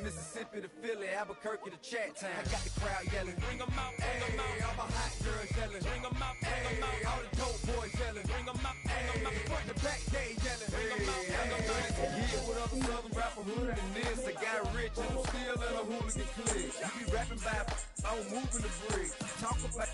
Mississippi to Philly, Albuquerque to Chat Town. I got the crowd yelling, bring them out, bring them out. All my hot girls yelling, bring them out, bring them out. All the dope boys yelling, bring them out, bring them out. Front to back, they yelling, bring them out, bring them out. Yeah, what other southern rapper hooded than this? I got rich and I'm still in a hooligan clique. You be rapping by, I'm moving the brick. Talk about,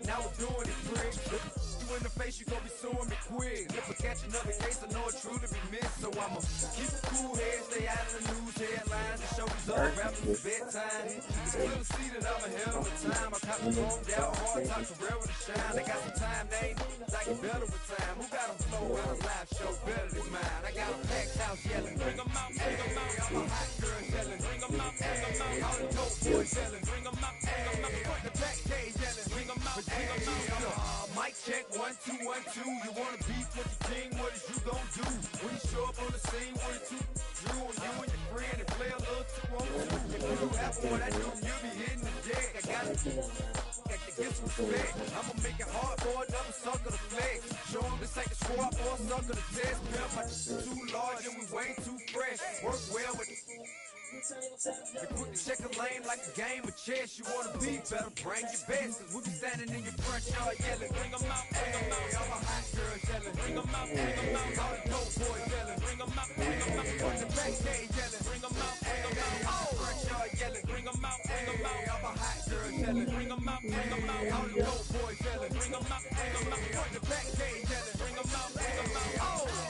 now we're doing it quick. In the face, you gon' be suing me quick. If I catch another case, I know it truly be missed. So I'ma keep a cool head, stay out of the news headlines, and show these other rappers it's bedtime. Still see that I'm ahead of the time. I cop the phone down hard, talk to real with a shine. They got some time, they ain't like it better with time. Who got them flow in a live show better than mine? I got a packed house yelling, bring them out, bring them out. All my hot girls yelling, bring them out, bring them out. All the dope boys yelling, bring them out, bring them out. Front the back, they yelling, bring them out, bring them out. Mic check, 1, 2, 1, 2. You wanna beef with the king, what is you gon' do? When you show up on the scene with a two, Drew and you and your friend and play a little 2 on 2. If you have what I do, you'll be hitting the deck. I gotta get some respect. I'ma make it hard for another sucker to flex. Show them this ain't the squad for a sucker to test. Pimp, I too large and we way too fresh. Work well with you put the checker lane like a game of chess. You wanna be better, bring your best. Cause we be standing in your front yard yelling, bring them out, bring them out. All my hot girls yelling, bring them out, bring them out. All the dope boys yelling, bring them out, bring them out. Front the back, they yelling, bring them out, bring them out. All the front yard yelling, bring them out, bring them out. All my hot girls yelling, bring them out, bring them out. All the dope boys yelling, bring them out, bring them out. Front the back, they yelling, bring them out, bring them out. Oh!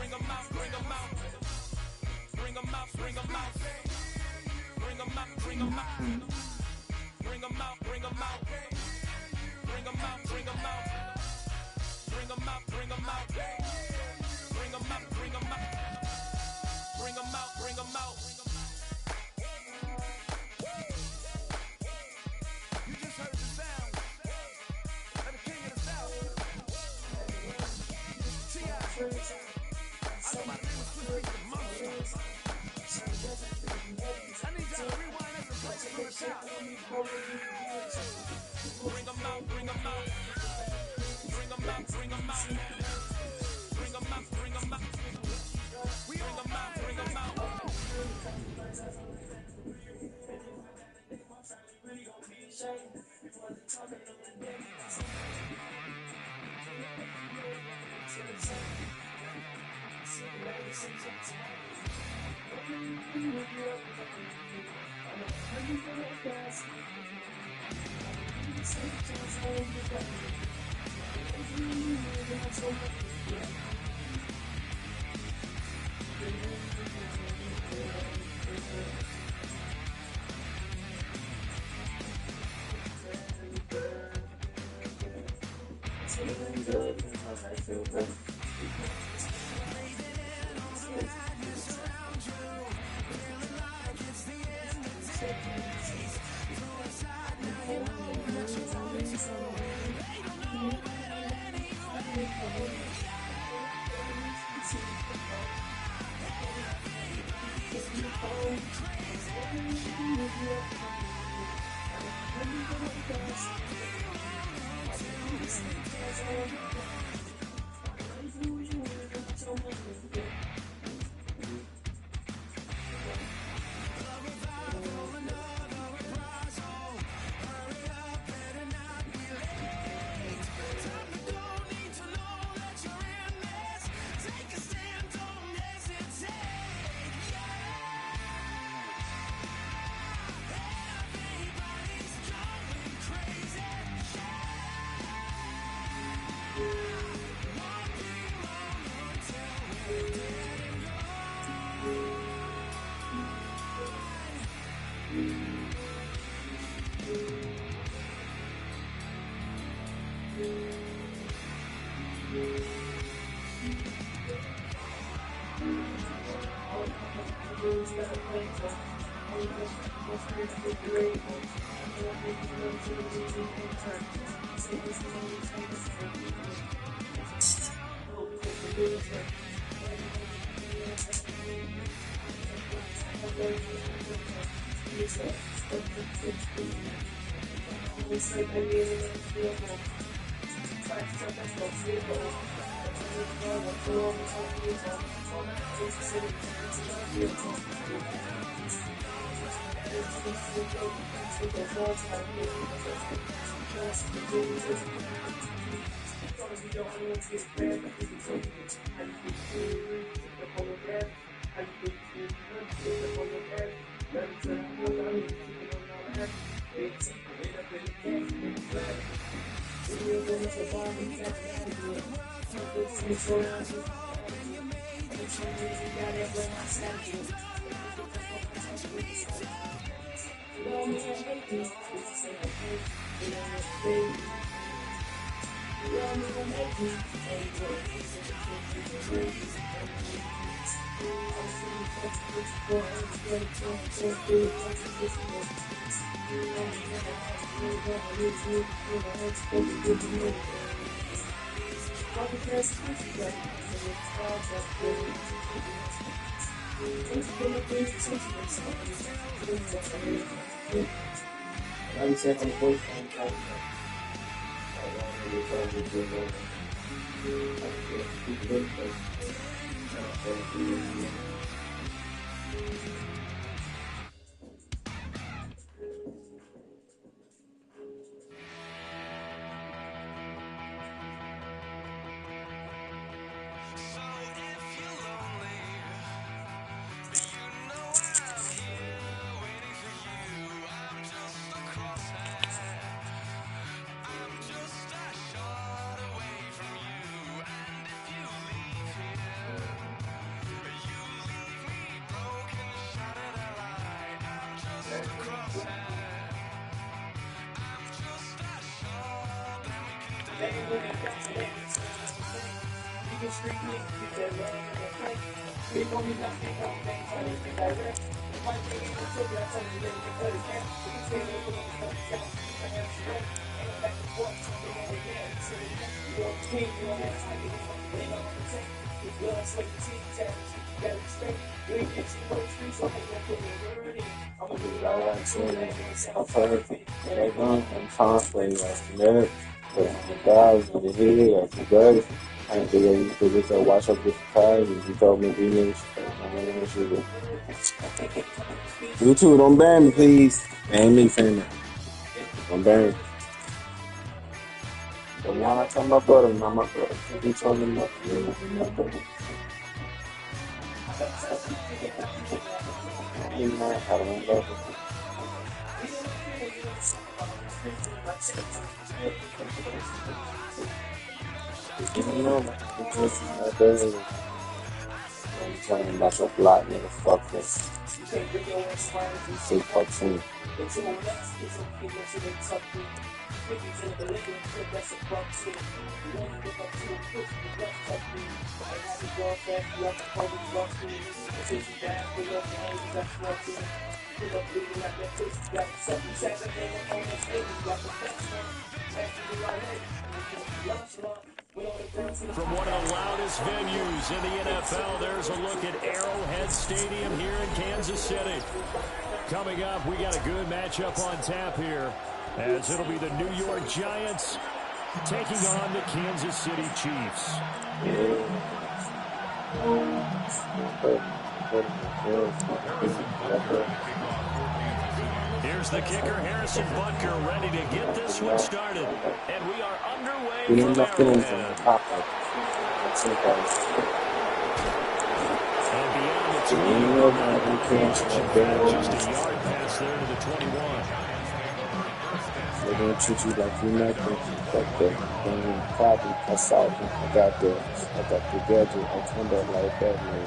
Bring them out, bring them out. Bring them out, bring them out. Bring them out, bring them out. Bring them out, bring them out. Bring them out, bring them out. Bring them out, bring them out. Bring them out, bring them out. Bring them out, bring them out. You just heard the sound of the king of the South. T.I. I know my name is Swiss Beats, the monster. I need y'all to rewind this and play it from the top. Bring them out, bring them out. Bring them out, bring them out. Bring them out, bring them out. We bring them out, bring them out. YouTube, don't ban me, please. Ain't me saying that. Don't ban me. But now I tell my brother, not my brother. He told me not to do it. He's not having a love. You know, because my brother. I'm talking about your block, nigga. Fuck this. Say fuck me. From one of the loudest venues in the NFL, there's a look at Arrowhead Stadium here in Kansas City. Coming up, we got a good matchup on tap here, as it'll be the New York Giants taking on the Kansas City Chiefs. Here's the kicker, Harrison Butker, ready to get this one started. And we are underway from Arrowhead. And beyond the 20, just a yard pass there to the 21. They're going to treat you like you're nothing. Like that. Probably pass out. I got the gadget. I come back like that, man.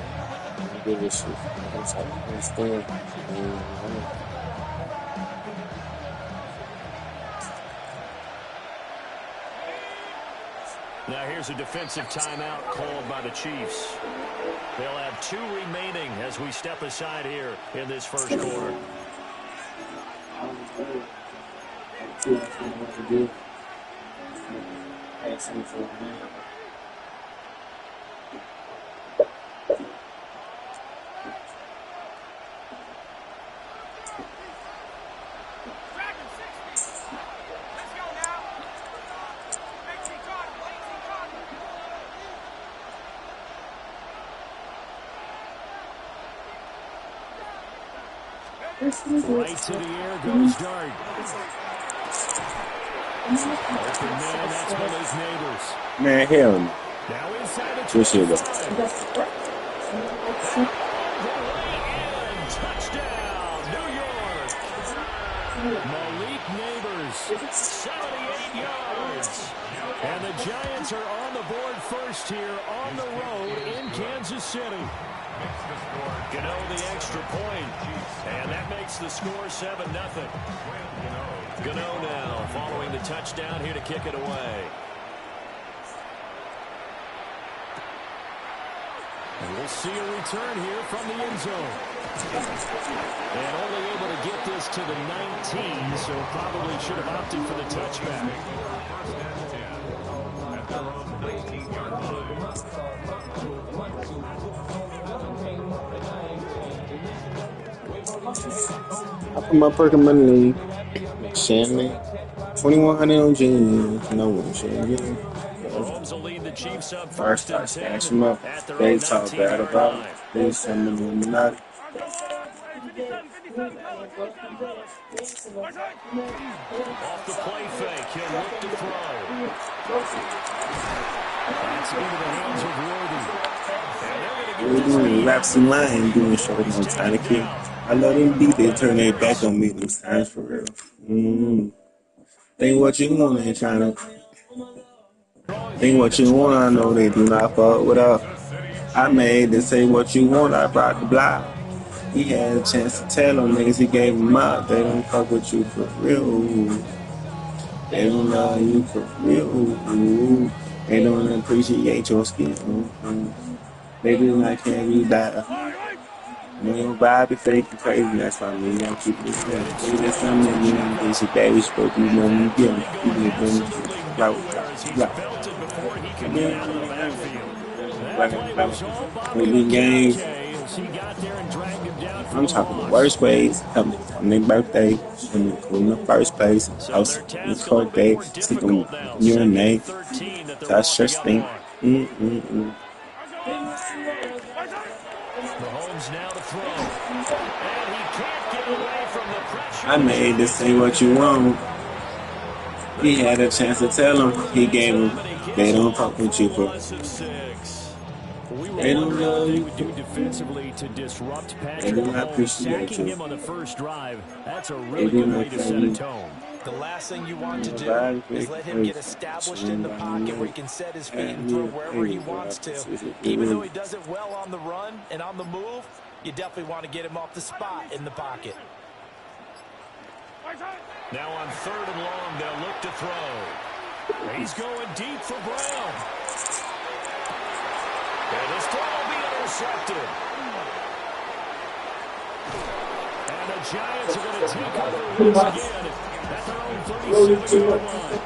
I don't give a shit. I understand. Now here's a defensive timeout called by the Chiefs. They'll have 2 remaining as we step aside here in this first quarter. Right to the air goes Dart. Open man, that's Malik Neighbors. Man, hell no. Now inside the This shit 25. And touchdown, New York. Malik Neighbors, 78 yards. And the Giants are on the board first here on the road in Kansas City. Gano the extra point, and that makes the score 7-0. Gano now following the touchdown here to kick it away. And we'll see a return here from the end zone. And only able to get this to the 19, so probably should have opted for the touchback. I put my perk in my knee. Shanley. 2100 on jeans. No one Shanley. Mahomes will lead the Chiefs up First, I and 10 snatch him up. at their They own talk 19 bad yard about line. it. They send me Illuminati. Off the play fake, he'll look to throw. That's into the hands of Worthy. We're doing laps and line, doing show no time to kill. I let them beat, they turn their back on me those times for real. Think what you want, ain't trying to. Think what you want, I know they do not fuck with us. I made to say what you want, I brought the block. He had a chance to tell them niggas, he gave them up. They don't fuck with you for real. They don't love you for real. They don't appreciate your skill. They do not care you die. Your vibe is fake and crazy, that's why me don't keep it real. Maybe there's something that you ain't get shit that we supposed to be when you get them. You get them. Blah. Game. I'm talking the worst ways. Coming on their birthday, coming in the first place. House in the court day, stick them urinate. That's just thing. Mahomes now to throw. And he can't get away from the pressure. I made this say what you want. He had a chance to tell him. He gave him. They don't fuck with you for. They don't know what they would do defensively to disrupt Patrick Mahomes. Sacking him on the first drive, that's a really good way to set a tone. The last thing you want to do is let him get established in the pocket where he can set his feet and throw wherever he wants to. Even though he does it well on the run and on the move, you definitely want to get him off the spot in the pocket. Now on 3rd and long, they'll look to throw. He's going deep for Brown. And his throw will be intercepted. And the Giants are going to take over once again at their own 36-yard line.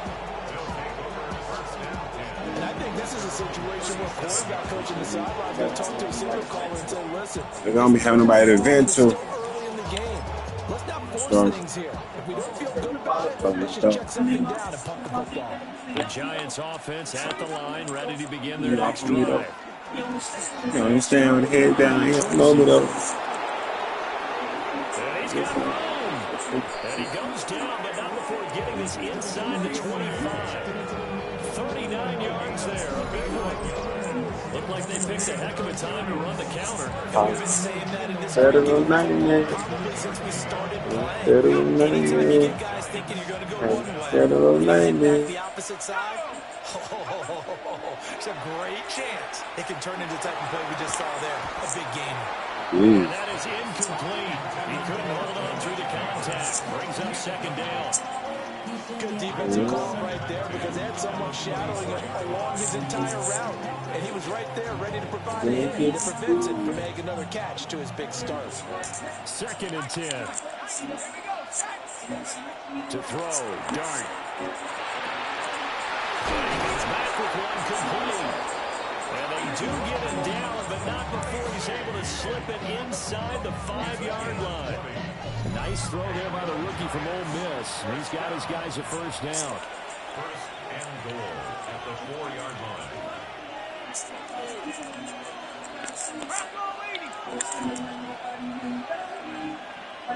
And I think this is a situation where quarterback coach in the sidelines will talk to a signal caller and say, listen, they're going to be having nobody to vent to. early in the game. Let's not force things here. If we don't feel good about it, let's just check something down and pump the football. The Giants offense at the line, ready to begin their next drive. You know, stand with the head down here. Moment of. And he's got room. And he goes down, but not before getting this inside the 25. 39 yards there, a big one. Looked like they picked a heck of a time to run the counter. We've been saying that in this Probably since we started playing. Anytime you get guys thinking you're going to go one way, back the opposite side, it's a great chance it can turn into the type of play we just saw there. A big game. And that is incomplete. He couldn't hold on through the contact. Brings up 2nd down. Good defensive call right there because they had someone shadowing him along his entire route. And he was right there ready to provide aid to prevent him from making another catch to his big start. 2nd and 10. To throw, Dart. He's back with one complete. And they do get him down, but not before he's able to slip it inside the 5-yard line. Nice throw there by the rookie from Ole Miss. And he's got his guys at 1st down. 1st and goal at the 4-yard line. Oh,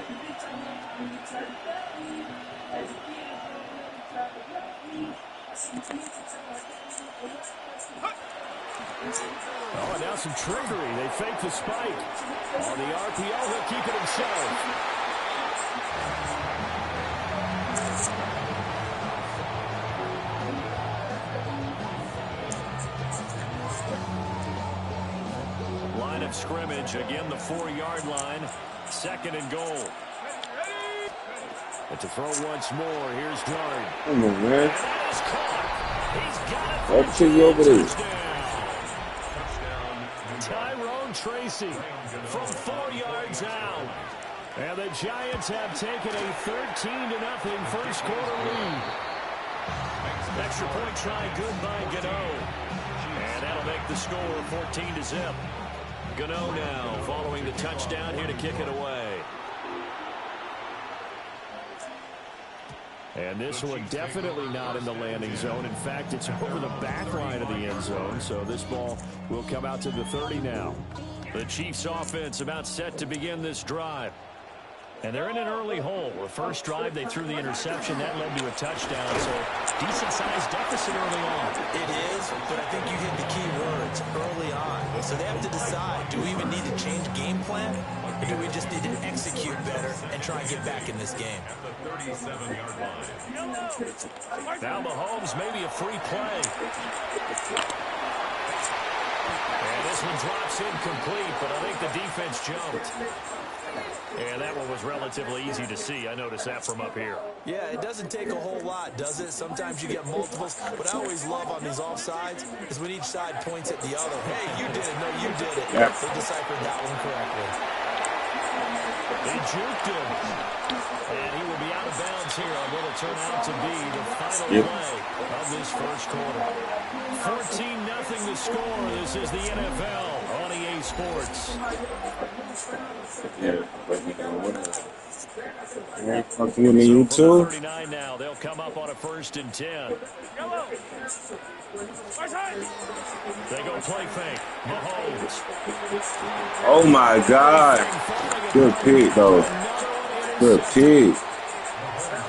now some trickery. They fake the spike. On the RPO, he'll keep it himself. Line of scrimmage, again the 4-yard line. 2nd and goal. But to throw once more, here's Dart. Come on, man. He's got it. Up to you over there. Tyrone Tracy from 4 yards out. And the Giants have taken a 13-0 first quarter lead. Extra point try good by Gano. And that'll make the score 14-0. Gano now following the touchdown here to kick it away. And this one definitely not in the landing zone. In fact, it's over the back line of the end zone. So this ball will come out to the 30 now. The Chiefs offense about set to begin this drive. And they're in an early hole. The first drive, they threw the interception. That led to a touchdown. So decent-sized deficit early on. It is, but I think you hit the key words, early on. So they have to decide, do we even need to change game plan? Or do we just need to execute better and try and get back in this game? Now Mahomes, maybe a free play. And this one drops incomplete, but I think the defense jumped. And that one was relatively easy to see. I noticed that from up here. Yeah, it doesn't take a whole lot, does it? Sometimes you get multiples. What I always love on these offsides is when each side points at the other. Hey, you did it. No, you did it. Yep. They deciphered that one correctly. They juked him. And he will be out of bounds here on what will turn out to be the final play of this first quarter. 14-0 the score. This is the NFL on EA Sports. Yeah, but you know what? Yeah, fucking with me, you too. 39 now. They'll come up on a 1st and 10. They go play fake. Mahomes. Oh my God. Good pick, though. Good pick.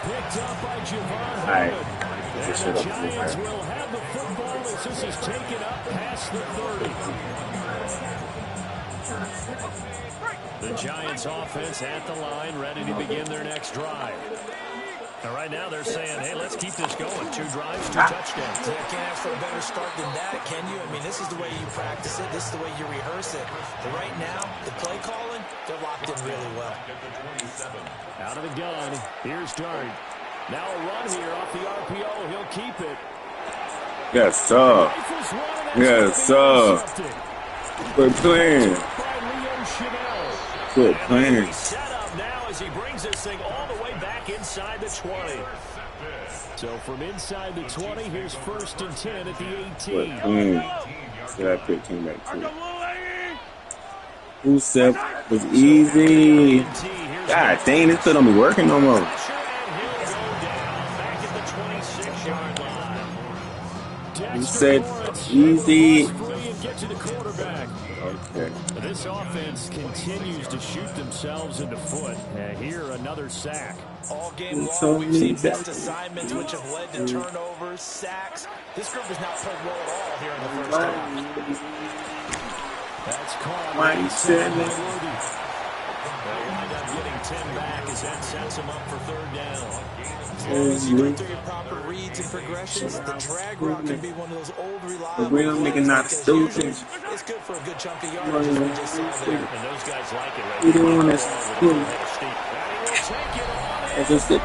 Picked up by Javon. Alright. And the Giants will have the football as this is taken up past the 30. The Giants offense at the line, ready to begin their next drive. And right now they're saying, hey, let's keep this going. 2 drives, 2 touchdowns. Yeah, can't ask for a better start than that, can you? I mean, this is the way you practice it. This is the way you rehearse it. But right now, the play calling, they're locked in really well. Out of the gun, here's Dart. Now a run here off the RPO. He'll keep it. Yes, sir. Yes, sir. Good plan. Good plan. He's set up now as he brings this thing all the way back inside the 20. So from inside the 20, here's 1st and 10 at the 18. Yeah, that pick came back too. Who said was easy? God dang, this still don't be working no more. Who said easy? Okay. This offense continues to shoot themselves in the foot. And here, another sack. All game long, we've seen missed assignments which have led to turnovers, sacks. This group has not played well at all here in the first half. That's called. Why you said They'll wind up getting 10 back as that sets them up for 3rd down. As long as you go through your proper reads and progressions, the drag route can be one of those old reliable plays. Making not stupid. It's good for a good chunk of yardage, as we just saw there. And those guys like it right You don't want to As I said,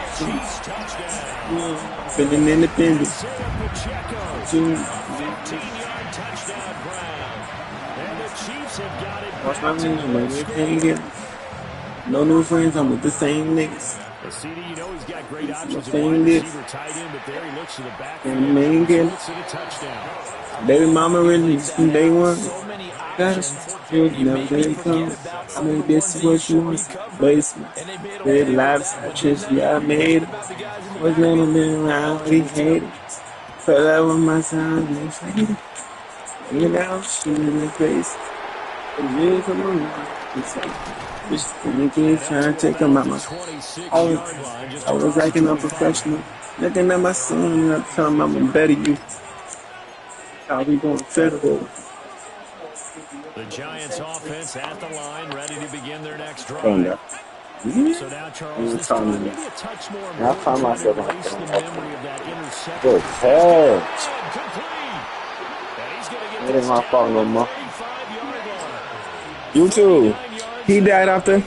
feeling independent. 15-yard touchdown ground. And the Chiefs have got it. Watch my niggas, no new friends, I'm with the same niggas. The CD, you know he's got great options at Same wide this. receiver tight end, but there he looks to the back. And main game. Touchdown. Baby mama really from day one. So many Got options. us. Never day come. I made this what you want. Basement. Red lives, just yeah, I made it. Was never been around, we hate it. Fell out with my son, you know, shoot in the face. Yeah, come on. This nigga trying to take him out my. I was acting unprofessional. Looking at my son and I'm telling him I'm better you. How we going federal? The Giants offense at the line, ready to begin their next drive. So now, Charles, this time maybe a touch more I find myself to erase the memory of that interception. Good catch. It ain't my fault no more. You too. He died after. How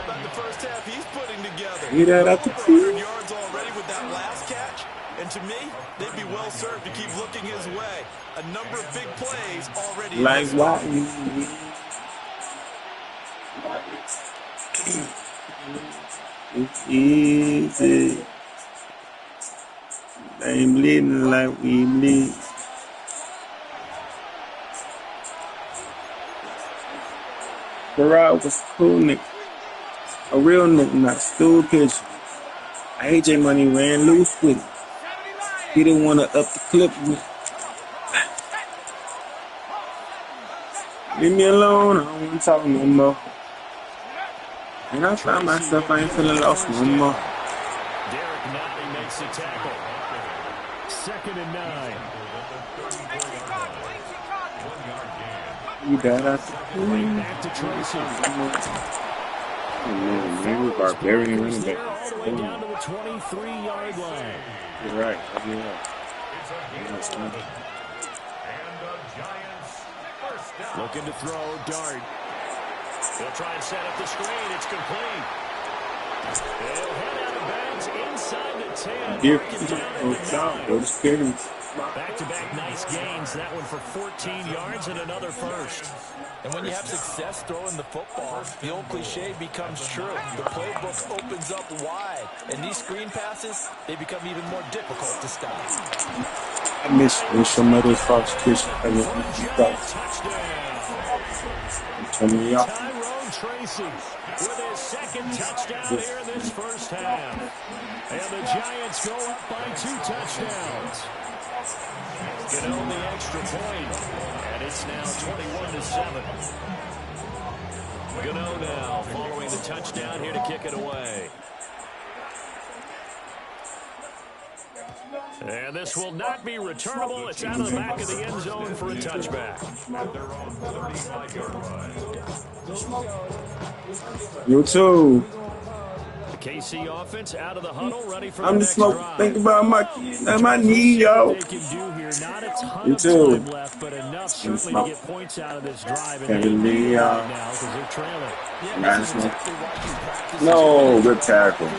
about the first half he's putting together? He died after 100 yards already with that last catch. And to me, they'd be well served to keep looking his way. A number of big plays already. Like why? It's easy. They ain't bleeding like we bleed. The ride was cool, nigga. A real nigga, not a stool pigeon. AJ Money ran loose with it. He didn't want to up the clip with it. Leave me alone, I don't want to talk no more. And I found myself, I ain't feeling lost no more. Derek Nally makes the tackle. 2nd and 9. You got us. Back to Tracy. Oh man, we barbarian running back. All the way down to the 23-yard line. You're right. You're right. Looking to throw, Dart. They'll try and set up the screen. It's complete. They'll head out of bounds inside the 10. Go to Spears. Back-to-back nice gains. That one for 14 yards and another first. And when you have success throwing the football, the old cliche becomes true. The playbook opens up wide. And these screen passes, they become even more difficult to stop. I miss your mother's Fox Kiss. I mean, Tyrone Tracy with his 2nd touchdown here in this first half. And the Giants go up by 2 touchdowns. Get on the extra point. And it's now 21-7. Gano now following the touchdown here to kick it away. And this will not be returnable. It's out of the back of the end zone for a touchback. You too. The KC offense out of the huddle, ready for I'm the just next drive. thinking about my knee, yo. They can do here. Not a ton You of too. time left, but enough certainly to get points out of this drive. And they need right now because they're trailing. No, good tackle. And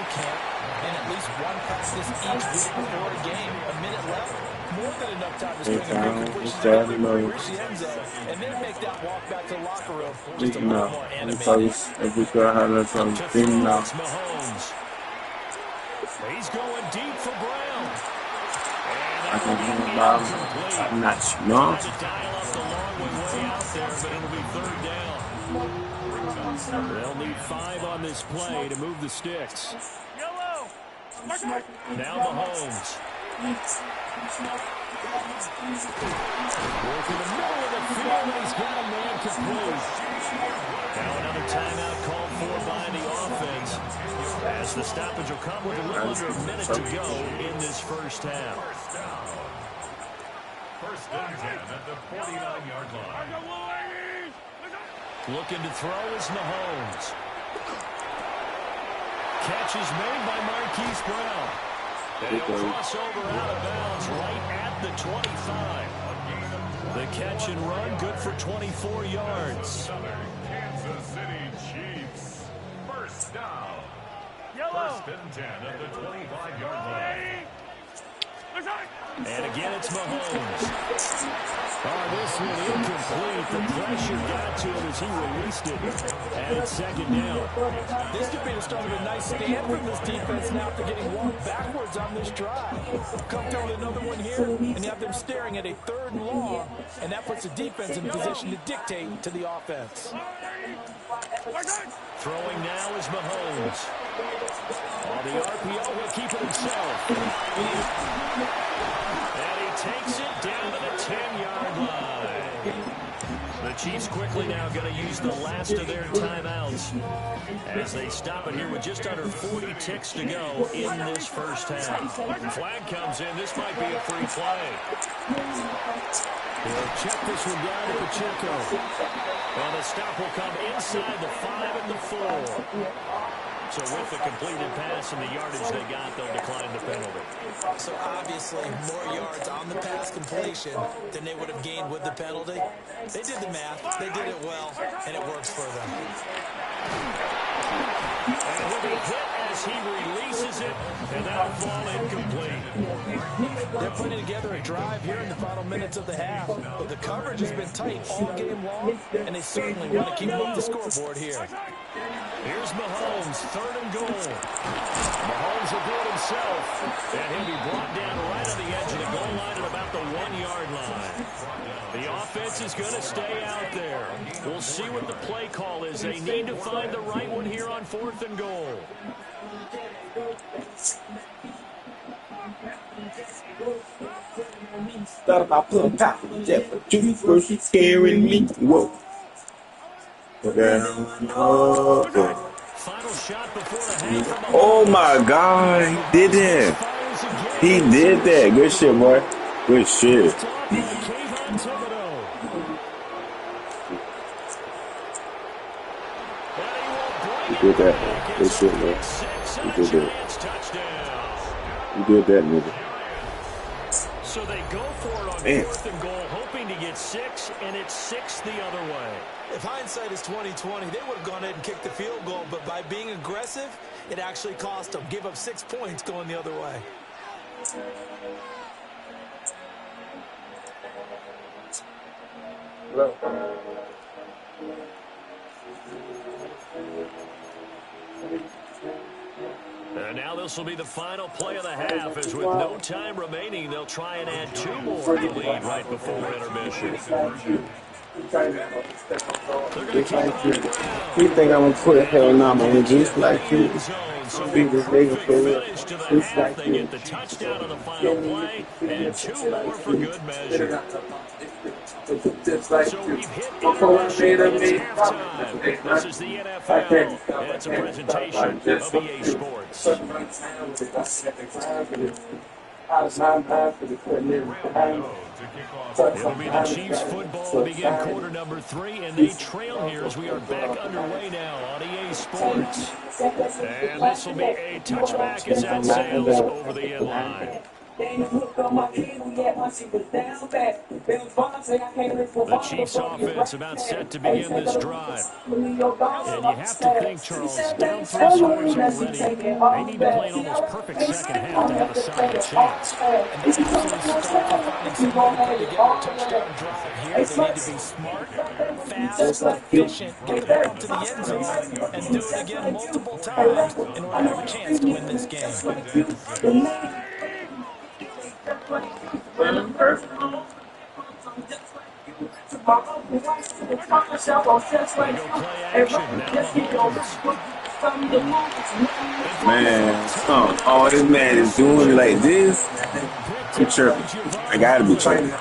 at least one practice each week before a game. A minute left. More than enough time to string a big completion together, reach the end zone, and then make that walk back to the locker room just a little more animated. Every girl has some thing now. He's going deep for Brown. I can hear about I'm not sure. Dial up the long way out there, but it'll be 3rd down. They'll need 5 on this play to move the sticks. Now Mahomes. Work in the middle of the field, and he's got a man complete. Now another timeout called for by the offense, as the stoppage will come with a little under a minute to go in this first half. 1st and 10 at the 49-yard line. Looking to throw is Mahomes. Catch is made by Marquise Brown. And he'll cross over out of bounds right at the 25. The catch and run good for 24 yards. Kansas City Chiefs. 1st down. 1st and 10 at the 25-yard line. And again, it's Mahomes. Oh, this one incomplete. The pressure got to him as he released it. And it's 2nd down. This could be the start of a nice stand from this defense now after getting walked backwards on this drive. Come down with another one here, and you have them staring at a 3rd and long, and that puts the defense in position to dictate to the offense. Throwing now is Mahomes. On the RPO, he'll keep it himself. And he takes it down to the 10-yard line. The Chiefs quickly now going to use the last of their timeouts as they stop it here with just under 40 ticks to go in this first half. Flag comes in. This might be a free play. They'll check this one down to Pacheco. And the stop will come inside the 5 at the 4. So with the completed pass and the yardage they got, they'll decline the penalty. So obviously more yards on the pass completion than they would have gained with the penalty. They did the math. They did it well, and it works for them. And he'll be hit as he releases it, and that'll fall incomplete. They're putting together a drive here in the final minutes of the half. But the coverage has been tight all game long, and they certainly want to keep up the scoreboard here. Here's Mahomes, 3rd and goal. Mahomes will do it himself, and he'll be brought down right on the edge of the goal line at about the 1-yard line. The offense is going to stay out there. We'll see what the play call is. They need to find the right one here on 4th and goal. Thought about putting power in Jeff, but you first scaring me. Whoa. Oh my God, he did that. He did that. Good shit, boy. Good shit. He did that. Good shit, man. He did that. He did that, nigga. So they go for it on 4th and goal, hoping to get 6, and it's 6 the other way. If hindsight is 20/20, they would have gone ahead and kicked the field goal, but by being aggressive, it actually cost them. Give up 6 points going the other way. Hello. And now this will be the final play of the half, as with no time remaining, they'll try and add 2 more to the lead right before intermission. You think I'm gonna put hell no, man? Just like you. So Be this nigga for real. finish to the Just half, like they you. get the touchdown on the final play, and 2 more for good measure. Just like So you. we've hit intermission. It's halftime. This is the NFL, and it's a presentation of EA Sports. It'll be the Chiefs football to begin quarter number 3, and they trail here as we are back underway now on EA Sports. And this will be a touchback as that sails over the end line. The Chiefs offense about set to begin this drive. And you have to think, Charles, down 3 scores already. They need to play an almost perfect second half to have a solid chance. And that absolutely starts with finding someone to put together a touchdown drive here. They need to be smart, fast, efficient, get the ball to the end zone, and do it again multiple times in order to have a chance to win this game. They go play action now. Man, all this man is doing like this. I'm tripping. I gotta be tripping. I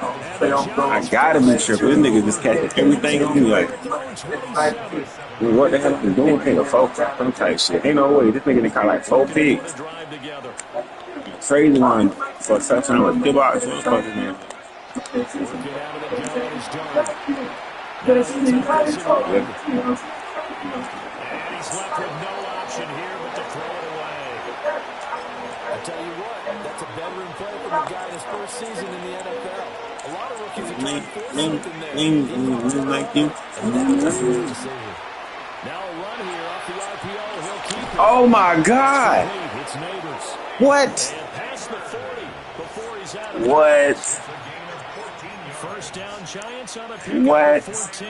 gotta be tripping. This nigga just catching everything. He like, what the hell is doing? Ain't a 4 some type shit. Ain't no way. This nigga caught like 4 pigs. Crazy one for a touchdown with 2 boxes. What's fucking man? And he's left with no option here but to throw it away. I tell you what, that's a veteran play from a guy in his first season in the NFL. A lot of rookies are trying to force something there. Like you. Now a run here off the RPO. He'll keep it. Oh my God! It's Neighbors. What? And past the 40 before he's out of What? First down, Giants on a pick. What?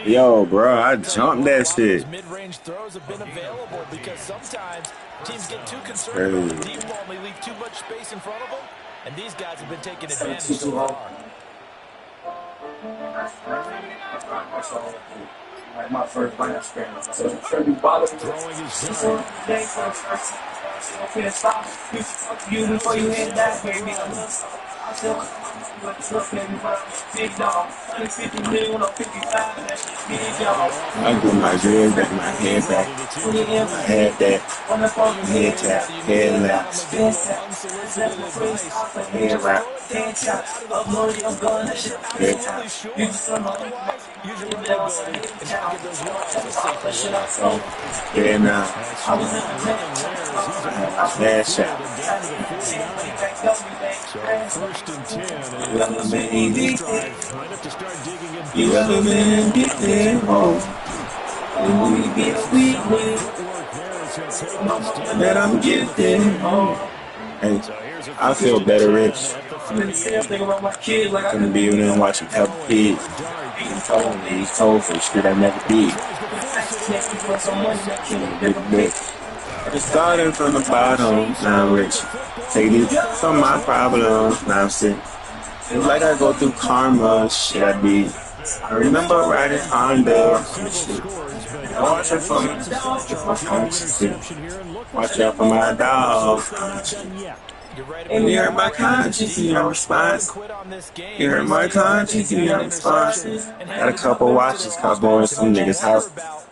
Yo, bro, I jumped that shit. Mid-range throws have been available because sometimes teams get too conservative with the deep ball and they leave too much space in front of them, and these guys have been taking advantage so far. Like my first line of scrimmage. So throwing his zone. You before you hit that, baby. I grew my dreads back, my head back. I had that head tap, head laps, head wrap, head tap. Absolutely sure. Otherwise, use your running ability and try to get those yards the safer way. So, yeah, now, Strong running there as he's I had across my last midfield shot. and down to the 49. So 1st and 10, and You it's ever possible on been this get there? drive might have to start digging in You deep. ever been get there? Oh, we be a Some solid weakness. footwork there as he'll take this down Let to 'em the get there. 40. Oh, hey, So here's a I 1st feel and better 10 rich. at the 38. Couldn't be there and watching Peppa Pig. Dart He told me, he's told for shit I never did. tries to force it in, but it's intercepted. Big bitch. Just starting from the bottom, now I'm rich. Take these from my problems, now I'm sick. It's like I go through karma, shit I be. I remember riding Honda, Several shit. scores, but Watch out for sets himself to try to get the interception here and look Watch out for my dog. they're not done yet. You're right And you about hurt my conscience in your response. quit on this game. You hurt my conscience in your response. Had a couple watches caught going to some niggas' house.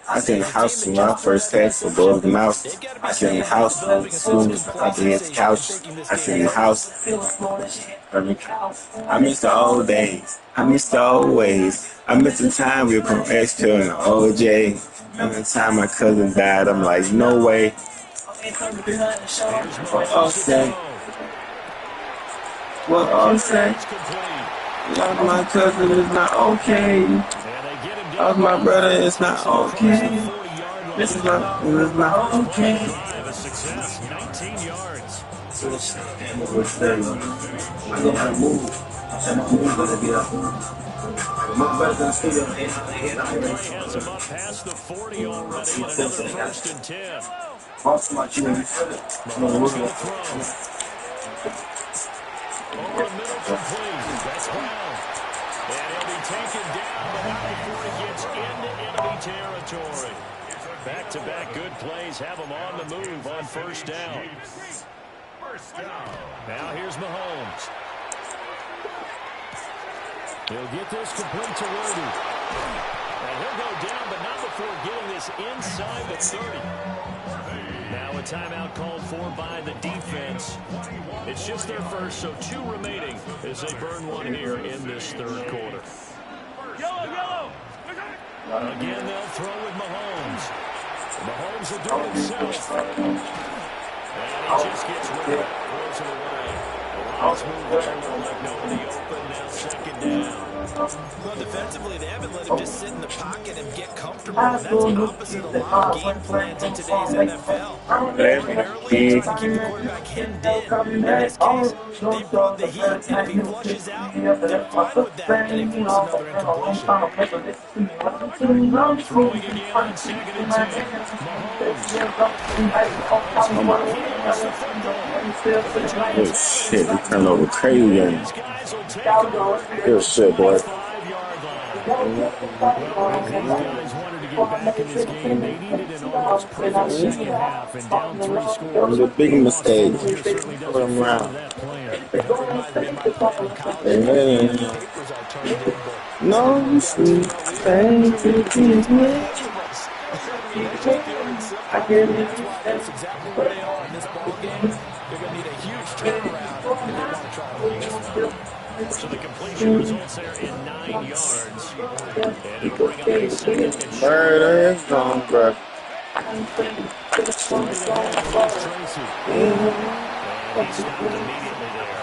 I seen the house when I first text for Gold the Mouse. I seen the house as soon as I did his couch. I seen the house. I miss the old days. I miss the old ways. I miss the time we were from X-Pill and OJ. And the time my cousin died, I'm like, no way. What all say? What all say? Love my cousin is not okay. Love my brother is not okay. This is not okay. A success, 19 yards. I know how to move. So my move gonna be up. My brother in the studio, Play has him up past the 40 already. Another 1st and 10. also my children. Mahomes going to throw. Over the middle complete. That's Brown. And he'll be taken down, but not before he gets into enemy territory. Back-to-back good plays have him on the move on 1st down. Now here's Mahomes. He'll get this complete to Worthy. And he'll go down, but not before getting this inside the 30. Now a timeout called for by the defense. It's just their first, so 2 remaining as they burn one here in this 3rd quarter. Again, they'll throw with Mahomes. Mahomes will do it himself. And he just gets rid of it. Throws it away. The Lions move there. Like nobody open. Now 2nd down. Well, defensively, they haven't let him just sit in the pocket and get comfortable. That's the opposite of a lot of game plans in today's NFL. Early, trying to keep the quarterback hemmed in. In this case, they brought the heat, and if he flushes out, they're fine with that, and they force another incompletion. Throwing again on 2nd and 10. Mahomes. Oh shit, he turned over crazy game. These guys will take him. Good shit, boy. 5-yard line. Well, these guys wanted to get back in this game. They needed an almost perfect second half and down 3 It scores. was a big mistake. Certainly Put doesn't him favor around. that plan. Amen. No, sweet. Thank you. That's exactly where they are in this ball game. They're going to need a huge turnaround if they want to try to win this one. So the completion results there in 9 yards. And it'll bring up a 2nd and short. Murder is gone, bro. Straight ahead goes Tracy. And he's stopped immediately there.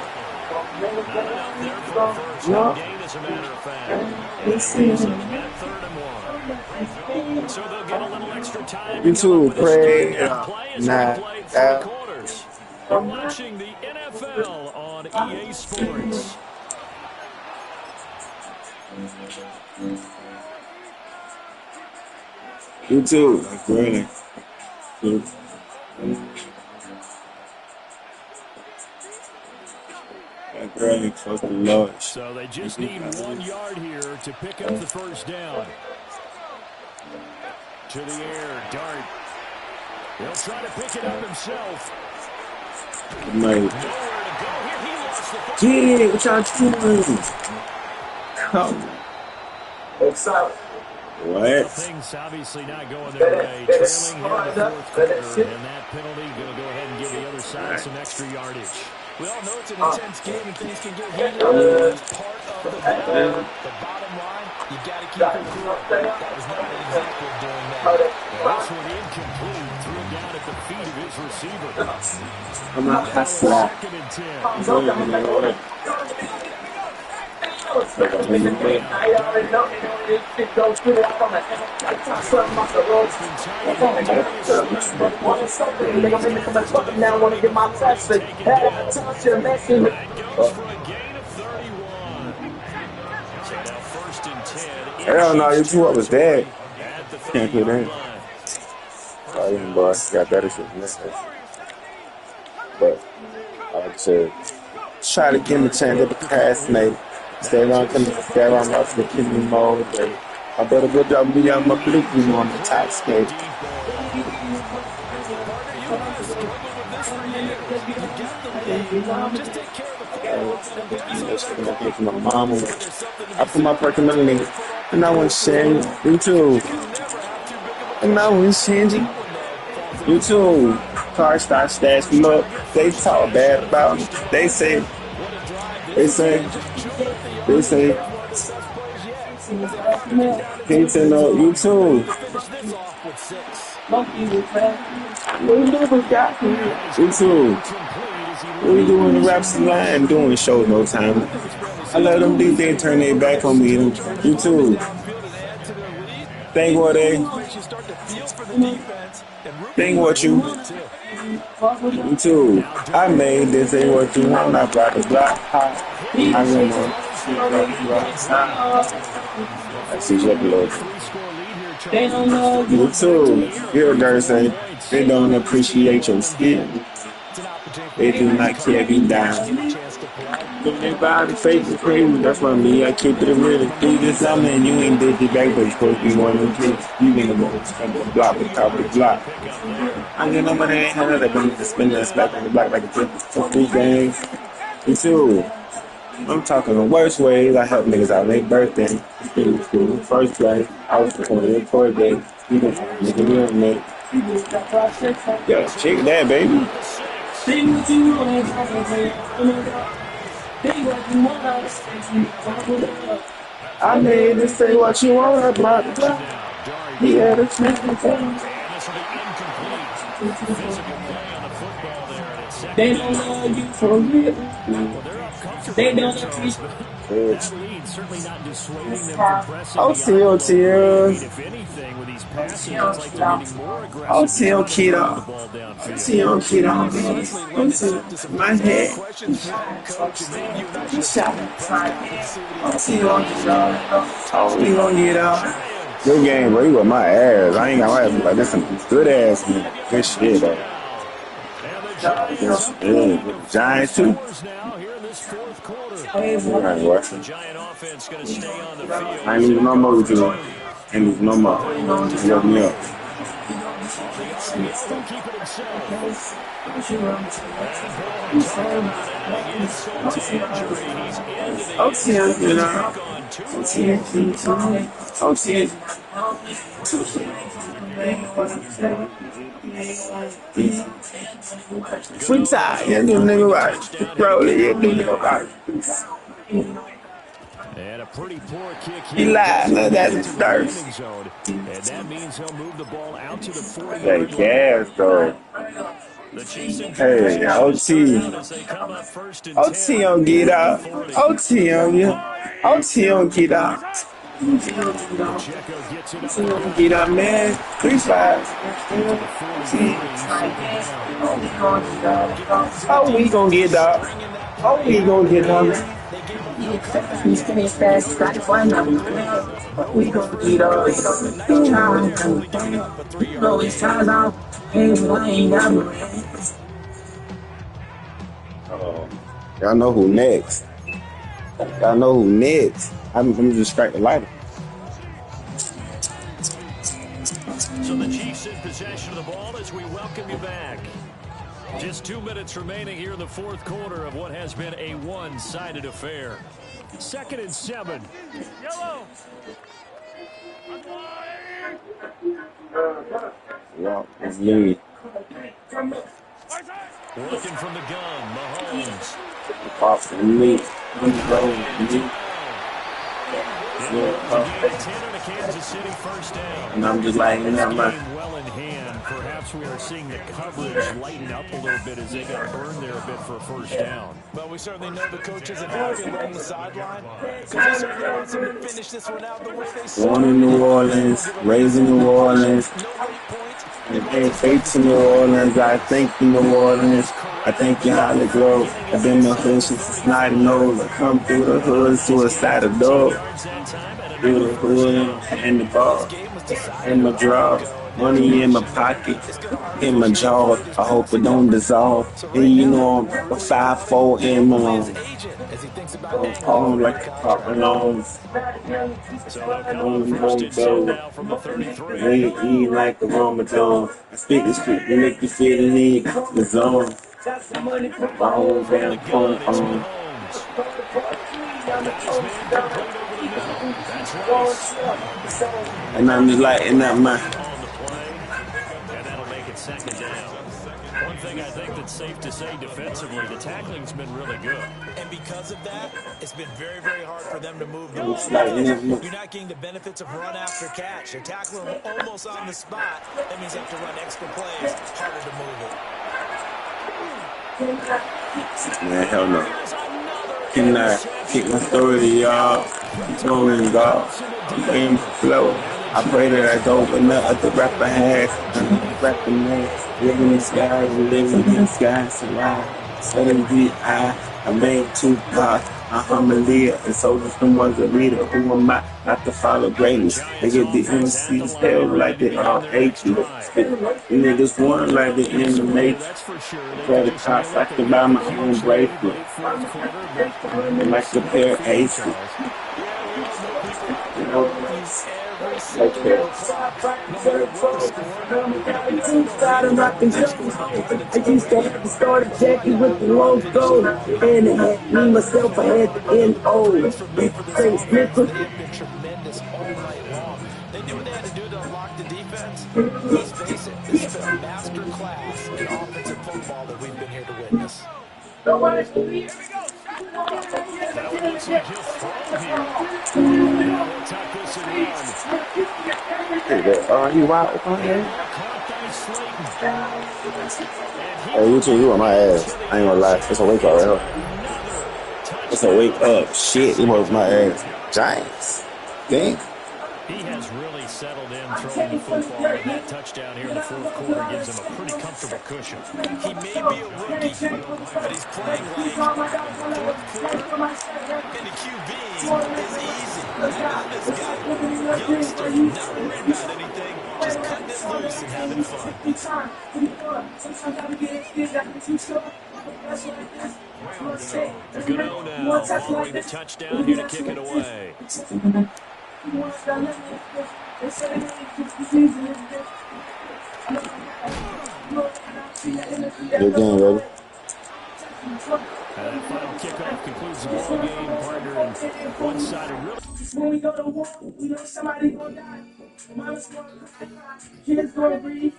Not enough there for a first. No gain, as a matter of fact. And he's looking at 3rd and 1. So they'll get a little extra time. You too, pray. Play as we play 3 quarters. You're watching the NFL on EA Sports. You too. Like, really. Like, really, close to Lord. So they just need 1 yard here to pick up the 1st down. To the air, Dart. He'll try to pick it up himself. Mate. Nowhere to go here. He lost Yeah, what y'all doing? Come. What? Things obviously not going their way. Trailing here in the fourth quarter, and that penalty going to go ahead and give the other side some extra yardage. We all know it's an intense game and things can get heated. It's part of the battle. The bottom line, you got to keep your cool. That was not an example of doing that. And this one incomplete. Threw it down at the feet of his receiver. I'm not hustling. Second and 10. Hell no, you two up was dead. Can't put in. Oh, yeah, boy, got better shit than this. But, like I said, try to give me a chance to procrastinate. Stay around the kidney mode. I better good job be on my blue on the top stage. My mama. I put my personality and I went Shandy. You too. And I went Shandy. You too. Car start stash. Look, they talk bad about me. They say, can't say no, you too. You too. What we doing the raps line doing shows no time. I let them do they turn their back on me. You too. Think what they think what you too. I made this ain't what you want. I brought the block hot. I remember. I see what below. You too. Here, girls say they don't appreciate your skin. They do not care if you die. They buy the fake and crazy. That's what I mean. I keep it real. Do this, I mean, you ain't did it back, but you're supposed to be one of them kids. You ain't gonna go block the top of the block. I get no money, ain't had that, but to spend that back on the block like a tip for 3 games. You too. I'm talking the worst ways. I help niggas out on their birthday. First place, I was performing their court day. You know, nigga, real mate. Yo, check that, baby. I made this say what you want about the block. He had a thing. They don't love you for real. They don't appreciate it. OTL. OTL Keto. OTL Keto. My head. OTL. We gonna get out. Good game, bro. You got my ass. I ain't got my ass. Like, this some good ass, man. Good shit, though. Yeah. Giants, too. Alright, what? I ain't even no more with you. Ain't even no more. You love me up. OTL, you know. OTL. Free time, yeah, do nigga right. Bro, yeah, do nigga right. And a pretty poor kick he lied, man, that's thirst. And that means he'll move the ball out to the 40. Hey, gas, though. Hey, OT. OT on get out. OT on you. OT on get out. Get up, man. 3-5. Oh, we gonna get up. Oh, we gonna get up. He's getting fast. We gonna get up. No, it's time out. Y'all know who next. Y'all know who next. I'm just strike the lighter. So the Chiefs in possession of the ball as we welcome you back. Just 2 minutes remaining here in the fourth quarter of what has been a one-sided affair. 2nd and 7. Yellow. Yeah, it's lead. Working from the gun, Mahomes. Pop from me. Kansas City first down. And I'm just like, well in hand. Perhaps we are seeing the coverage lighten up a little bit as they got burned there a bit for a first down. Well, we certainly know the coach isn't happy along the sideline because he certainly wants him to finish this one out the way they saw. Born in New Orleans, raised in New Orleans. And then faith to New Orleans, I thank you, New Orleans. I thank you, Holly Grove. I've been the hood since the snide nose. I come through the hood, suicidal dog. Through the hood and the ball. In my draw. Money in my pocket. In my jaw. I hope it don't dissolve. And you know I'm a 5'4" in my home like a pop alone. Eat like a Ramadan. I speak the street to make you feel the need. The zone. My whole damn phone. And I'm just lighting up my. And that'll make it 2nd down. One thing I think that's safe to say defensively, the tackling's been really good. And because of that, it's been very, very hard for them to move the ball. You're not getting the benefits of run after catch. You're tackling them almost on the spot. That means you have to run extra plays, harder to move it. Man, hell no. Can I kick my story to y'all? Throwing golf. In flow. I pray that I don't open up at the rapper has. Rapping man. Living in the skies, living in the skies. Survive. Suddenly I made 2 parts. I'm a leader, and so just the ones that leader. Who am I? Not to follow greatness. They get the MCs held like they all hate you. Niggas want like the inmates. Play the cops like to buy my own bracelet. Like a pair of aces. You know, like that. I used to have to start a jacket with the long gold. And it had me, myself, I had the N.O. They've been tremendous all night long. They knew what they had to do to unlock the defense. Let's face it, this has been a master class in offensive football that we've been here to witness. That one looks like he'll throw here. We'll tuck this and run. You wild on here? Caught by Slayton. Hey, you on my ass. I ain't gonna lie. It's a wake up right now. It's a wake up. Shit, you was my ass. Giants. Dang. He has really settled in throwing the football, and that touchdown here in the fourth quarter gives him a pretty comfortable cushion. He may be a rookie, but he's playing like fourth quarter. And the QB is easy. This guy, youngster, not worried about anything, just cutting it loose and having fun. Good now, following the touchdown here to kick it away. Good game, baby. That final kickoff concludes the ball game, partner, and one-sided really. When we go to war, we know somebody gonna die. Mama's gonna cry, kids gonna breathe,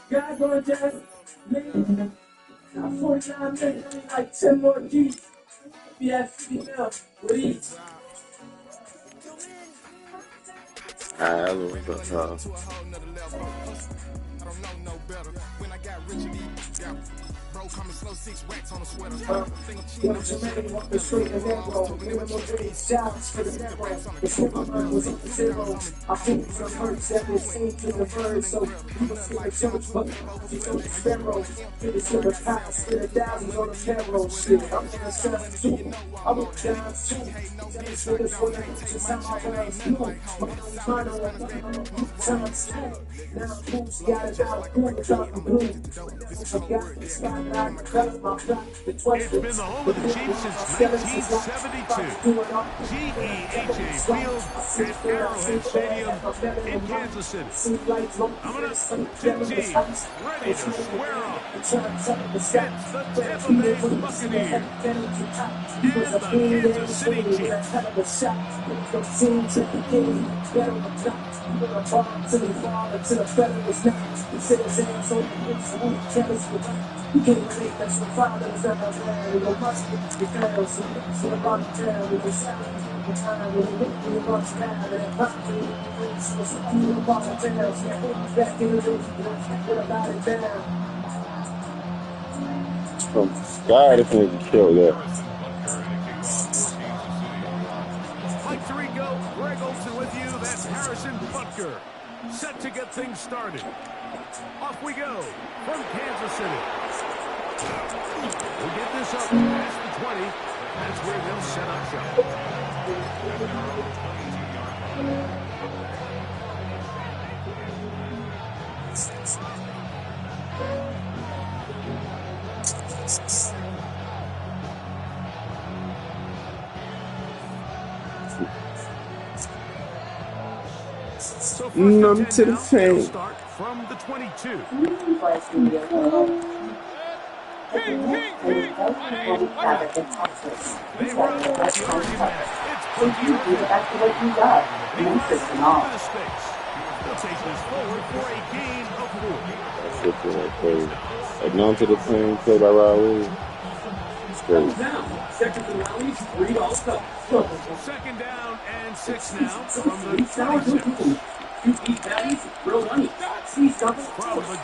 God's gonna judge. I'm 49 minutes, like 10 more G's. Be at 50 mil with ease. I love that. Bro, coming slow, 6 racks on a sweater. I think some hurts that was seen to the birds, so people see my church, but you know the sparrow. Get it to the past, spend thousands on the payroll. Shit, I'm gonna sell it too. I went down too. That's what it's for. Just how my brains do. My mind on times two. Now who's got it out of blue without the blue? I got the spot. It's been the home of the Chiefs since 1972. GEHA Field at Arrowhead Stadium in Kansas City. Coming up, 2 teams ready to square off. It's the Tampa Bay Buccaneers and the Kansas City Chiefs. You can't relate, that's the father is ever there. You must be fair, so the body there with the sound of the time, with the wind, with the bunch mad, and it pops in the wind, so it's a little ball of tails. Yeah, put me back in the room, what about it there? God, if we can kill that. Like to go, Greg Olson with you. That's Harrison Butker. Set to get things started. Off we go from Kansas City. We'll get this up past the 20. That's where they'll set up shop. So None to the paint. Start from the 22. They run with the argument. It's back to what you got. the space. They'll take this forward for a gain of 4. That's it for that crazy. Like none to the paint, played by Raul. It's great. Second and rallies, 3 all stop. Second down and 6 now from the 26. 2 beef patties, grilled onions. From the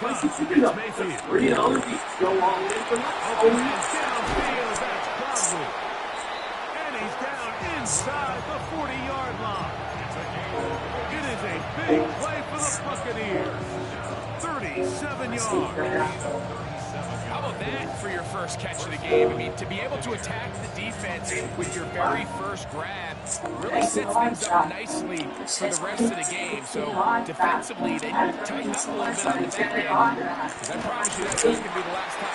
gun, it's Mayfield. $3 each. Go all in for Open and downfield, that's Crosby. And he's down inside the 40-yard line. It is a big play for the Buccaneers. 37 yards. How about that for your first catch of the game? I mean, to be able to attack the defense with your very first grab really sets things up nicely for the rest of the game. So defensively, they tighten up a little bit on the back end. Because I promise you that's going to be the last time.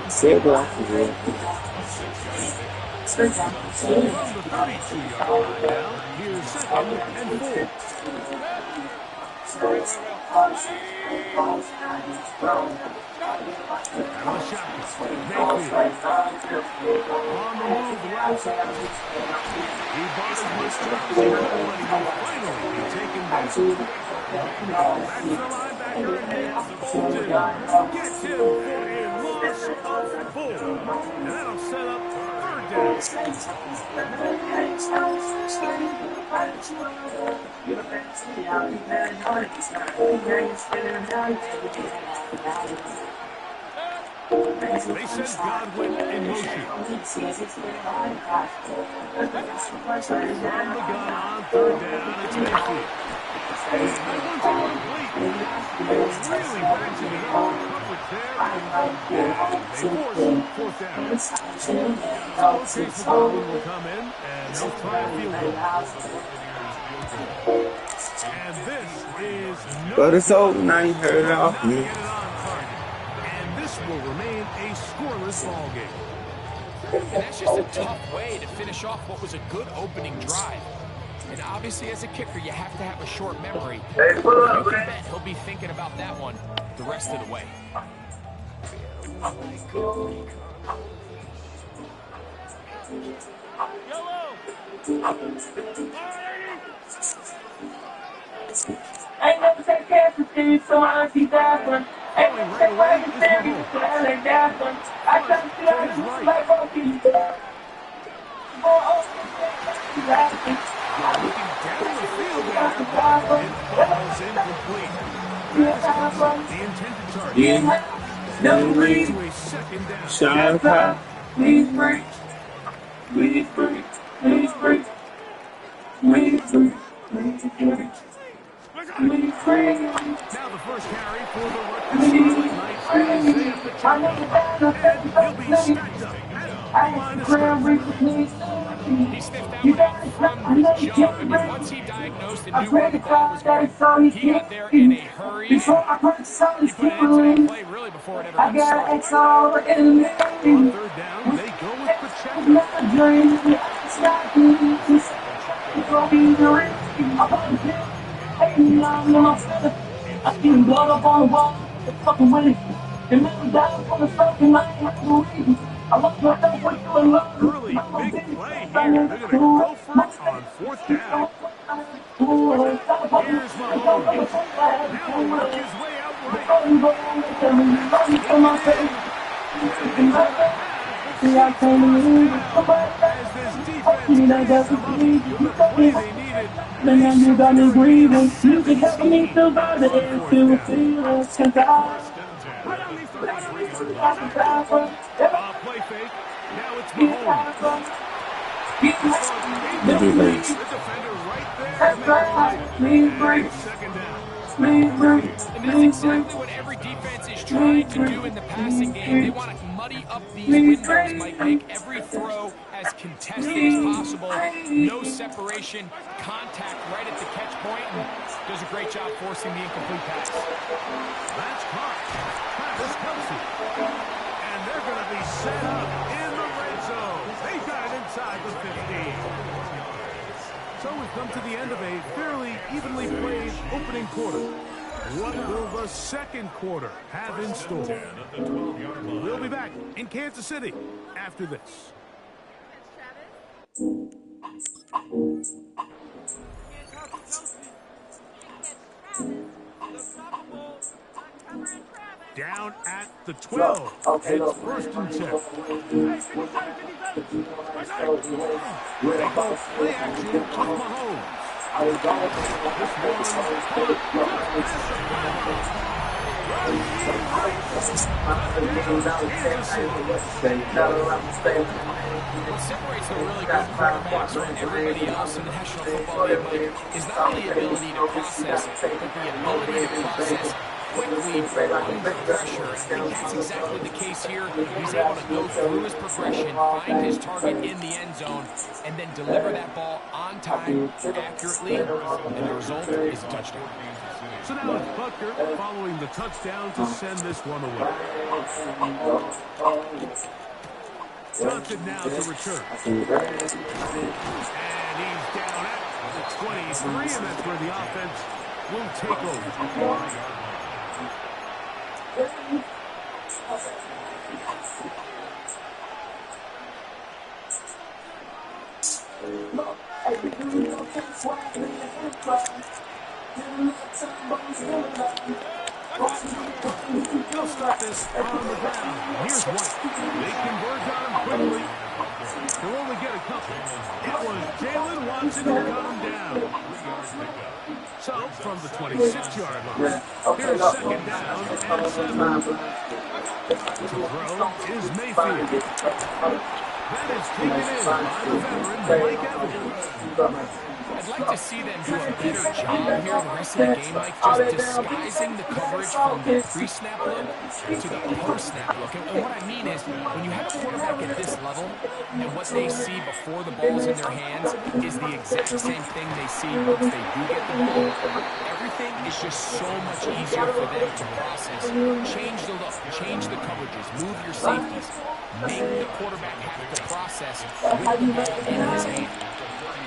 Say it off again. From the 32-yard line now, here's 2nd and 4. And the shotgun. Mayfield. On the move, left. He bothers Mr. but he will finally be taken back. Back to the linebacker, and it's Bolton. Gets him for a loss of 4. And that'll set up 3rd down. They send Godwin in motion. From the gun on 3rd down, it's Mayfield. That one's incomplete. It's really ratcheting it up for coverage there. They force 4th down. Okay, for Godwin will come in, and they'll try a field goal. And this is no. But it's over now, you heard it off me. And this will remain a scoreless ball game. And that's just a tough way to finish off what was a good opening drive. And obviously, as a kicker, you have to have a short memory. You can bet he'll be thinking about that one the rest of the way. I never take care of things, so I don't see that one. I never take care of things, so I like that one. I come to the like okay. Looking down the field there, and ball's incomplete. The intended target. Yeah. No To reason. a 2nd down. Shine pop. Please break. Please break. Please break. Please break. Please break. Please break. Now the first carry for the Rutgers Knights. Isaiah Pacheco. And he'll be stacked up at the line of scrimmage. He sniffed that one out from the jump. I mean, once he diagnosed and knew where the ball was going, he got there in a hurry. breathe. Before I purchase all He this put an end to that food, play really before it ever I got gotta started. X all in me. On third down, they go with Pacheco. My dream, it's not me. It's gonna be the ring. I'm on the pit. Hey, I'm in my feather. I see him blood up on the wall. It's fucking with it. And man, down from the fucking line. I lost myself with you in love. Early big play here. They're going to go for it on fourth down. Here's Mahomes. Now he'll work his way out right. Taking it in. And he's going to have the seats first down as this defense can't come up with the play they needed. They suffer a 17-0 on fourth down. Play fake. Now it's Mahomes. They do late. The defender right there to make the play. And second down. And that's exactly what every defense is trying to do in the passing game. They want to muddy up these windows, make every throw as contested as possible. No separation, contact right at the catch point, and does a great job forcing the incomplete pass. That's caught. Travis Kelce. And they're going to be set up in the red zone. They got it inside the 15. So we've come to the end of a fairly evenly played opening quarter. What will the second quarter have in store? We'll be back in Kansas City after this. Down at the 12. It's first and 10. They go play action with Mahomes. What separates the really good quarterbacks from everybody else in the National Football League, Mike, is not the ability to process, but the ability to process quickly under pressure. I think that's exactly the case here. He's able to go through his progression, find his target in the end zone, and then deliver that ball on time, accurately, and the result is a touchdown. So now it's Butker following the touchdown to send this one away. Johnson now to return. And he's down at the 23, and that's where the offense will take over. They'll start this on the ground. Here's White. They converge on him quickly. They'll only get a couple. It was Jalen Watson who got him down. So, from the 26-yard line, here's second down and 7. To throw is Mayfield. That is taken in by the veteran, Mike Evans. I'd like to see them do a better job here the rest of the game, Mike, just disguising the coverage from the pre-snap look to the post-snap look. And what I mean is, when you have a quarterback at this level, and what they see before the ball's in their hands is the exact same thing they see once they do get the ball, everything is just so much easier for them to process. Change the look, change the coverages, move your safeties, make the quarterback have to process with the ball in his hand.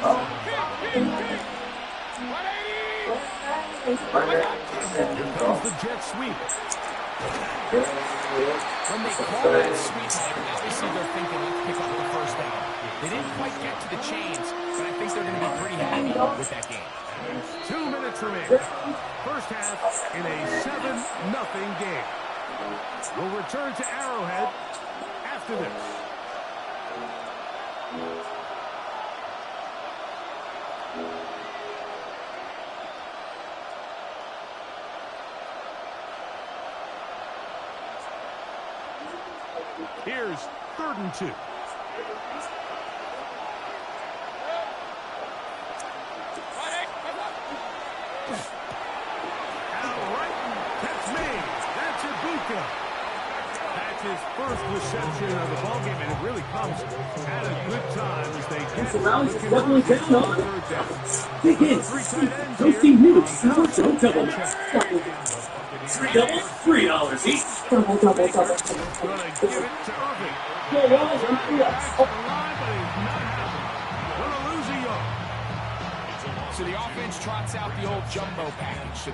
Here comes the jet sweep. When they call that sweep, obviously they're thinking, let's pick up the first down. They didn't quite get to the chains, but I think they're going to be pretty happy with that game. 2 minutes remaining. First half in a 7-0 game. We'll return to Arrowhead after this. Here's 3rd and 2. Outright, that's me. That's Ibuka. That's his first reception of the ballgame, and it really comes at a good time as they get So now he's the doubling conversion down on on third down. big The hits. three tight ends Don't here see new. on Double, third double. and 10. Three doubles, $3 each. Double, double, Baker double. going to give it to Irving. Go on, Drive and back to three the ups. line, but he's not happening. Going to lose a yard. So the offense trots out the old jumbo package.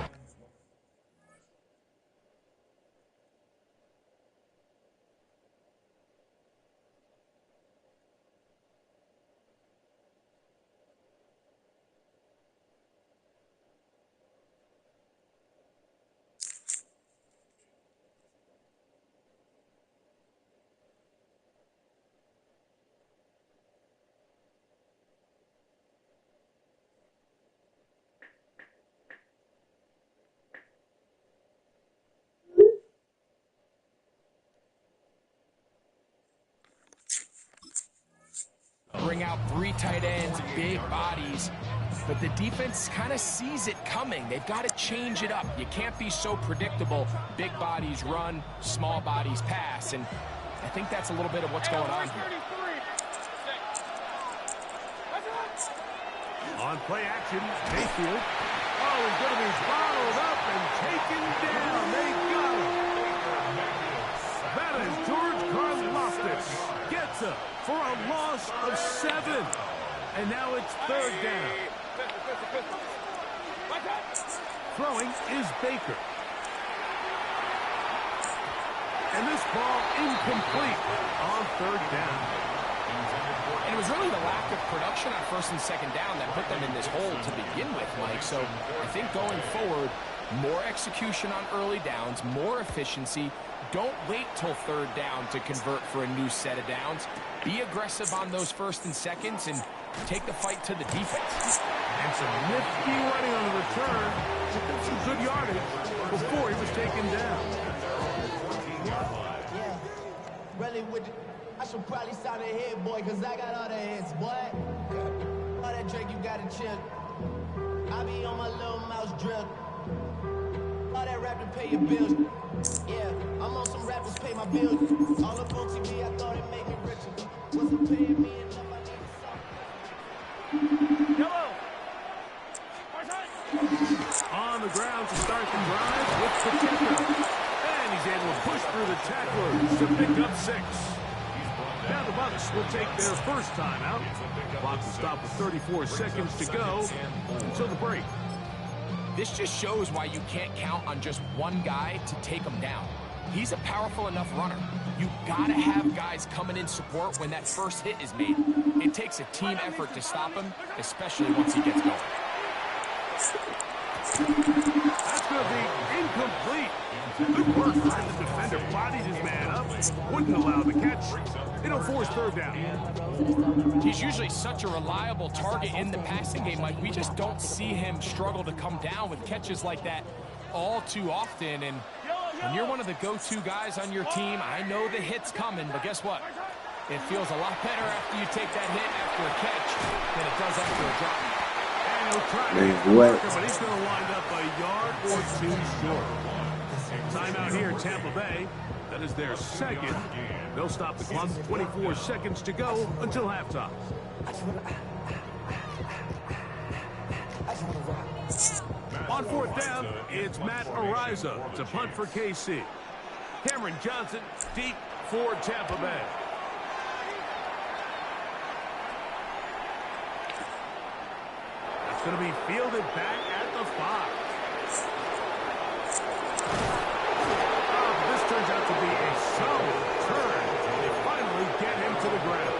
Bring out three tight ends, big bodies, but the defense kind of sees it coming. They've got to change it up. You can't be so predictable. Big bodies run, small bodies pass, and I think that's a little bit of what's going on here. On play action, Mayfield. Oh, he's going to be bottled up and taken down. They got him. That is George Karlaftis. Gets up for a loss of 7. And now it's third down. Throwing is Baker. And this ball incomplete on third down. And it was really the lack of production on first and second down that put them in this hole to begin with, Mike. So I think going forward, more execution on early downs, more efficiency. Don't wait till third down to convert for a new set of downs. Be aggressive on those first and seconds and take the fight to the defense. And some nifty running on the return. Some good yardage before he was taken down. Yeah, really with I should probably sign a hit, boy, because I got all the hits, boy. All that drink, you got to chill. I be on my little mouse drill. All that rap to pay your bills. Yeah, I'm on some rappers pay my bills. All up on TV, I thought it made me richer. Wasn't paying me enough, I need to Yellow. On the ground to start the drive with Pacheco. And he's able to push through the tacklers to pick up 6. Now the Bucs will take their first timeout. Clock will stop with 34 seconds to go until the break. This just shows why you can't count on just one guy to take him down. He's a powerful enough runner. You gotta have guys coming in support when that first hit is made. It takes a team effort to stop him, especially once he gets going. That's going to be incomplete. Good work by the defender. Bodied his man up. Wouldn't allow the catch. It'll force third down. He's usually such a reliable target in the passing game. Like, we just don't see him struggle to come down with catches like that all too often. And when you're one of the go-to guys on your team, I know the hit's coming, but guess what? It feels a lot better after you take that hit after a catch than it does after a drop. And he'll try to marker, but he's going to wind up a yard or 2 short. Timeout here in Tampa Bay. That is their second. They'll stop the clock. 24 seconds to go until halftime. On fourth down, it's Matt Ariza. It's a punt for KC. Cameron Johnson deep for Tampa Bay. That's going to be fielded back at the 5. This turns out to be a solid turn. They finally get him to the ground.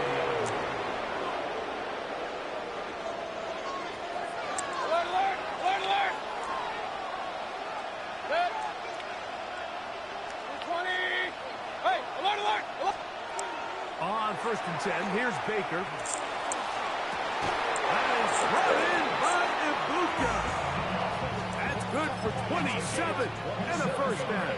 Alert, alert, alert, alert. Set. 20. Hey, alert, alert, alert. On first and 10, here's Baker. That is brought in by Ibuka. That's good for 27 and a first down.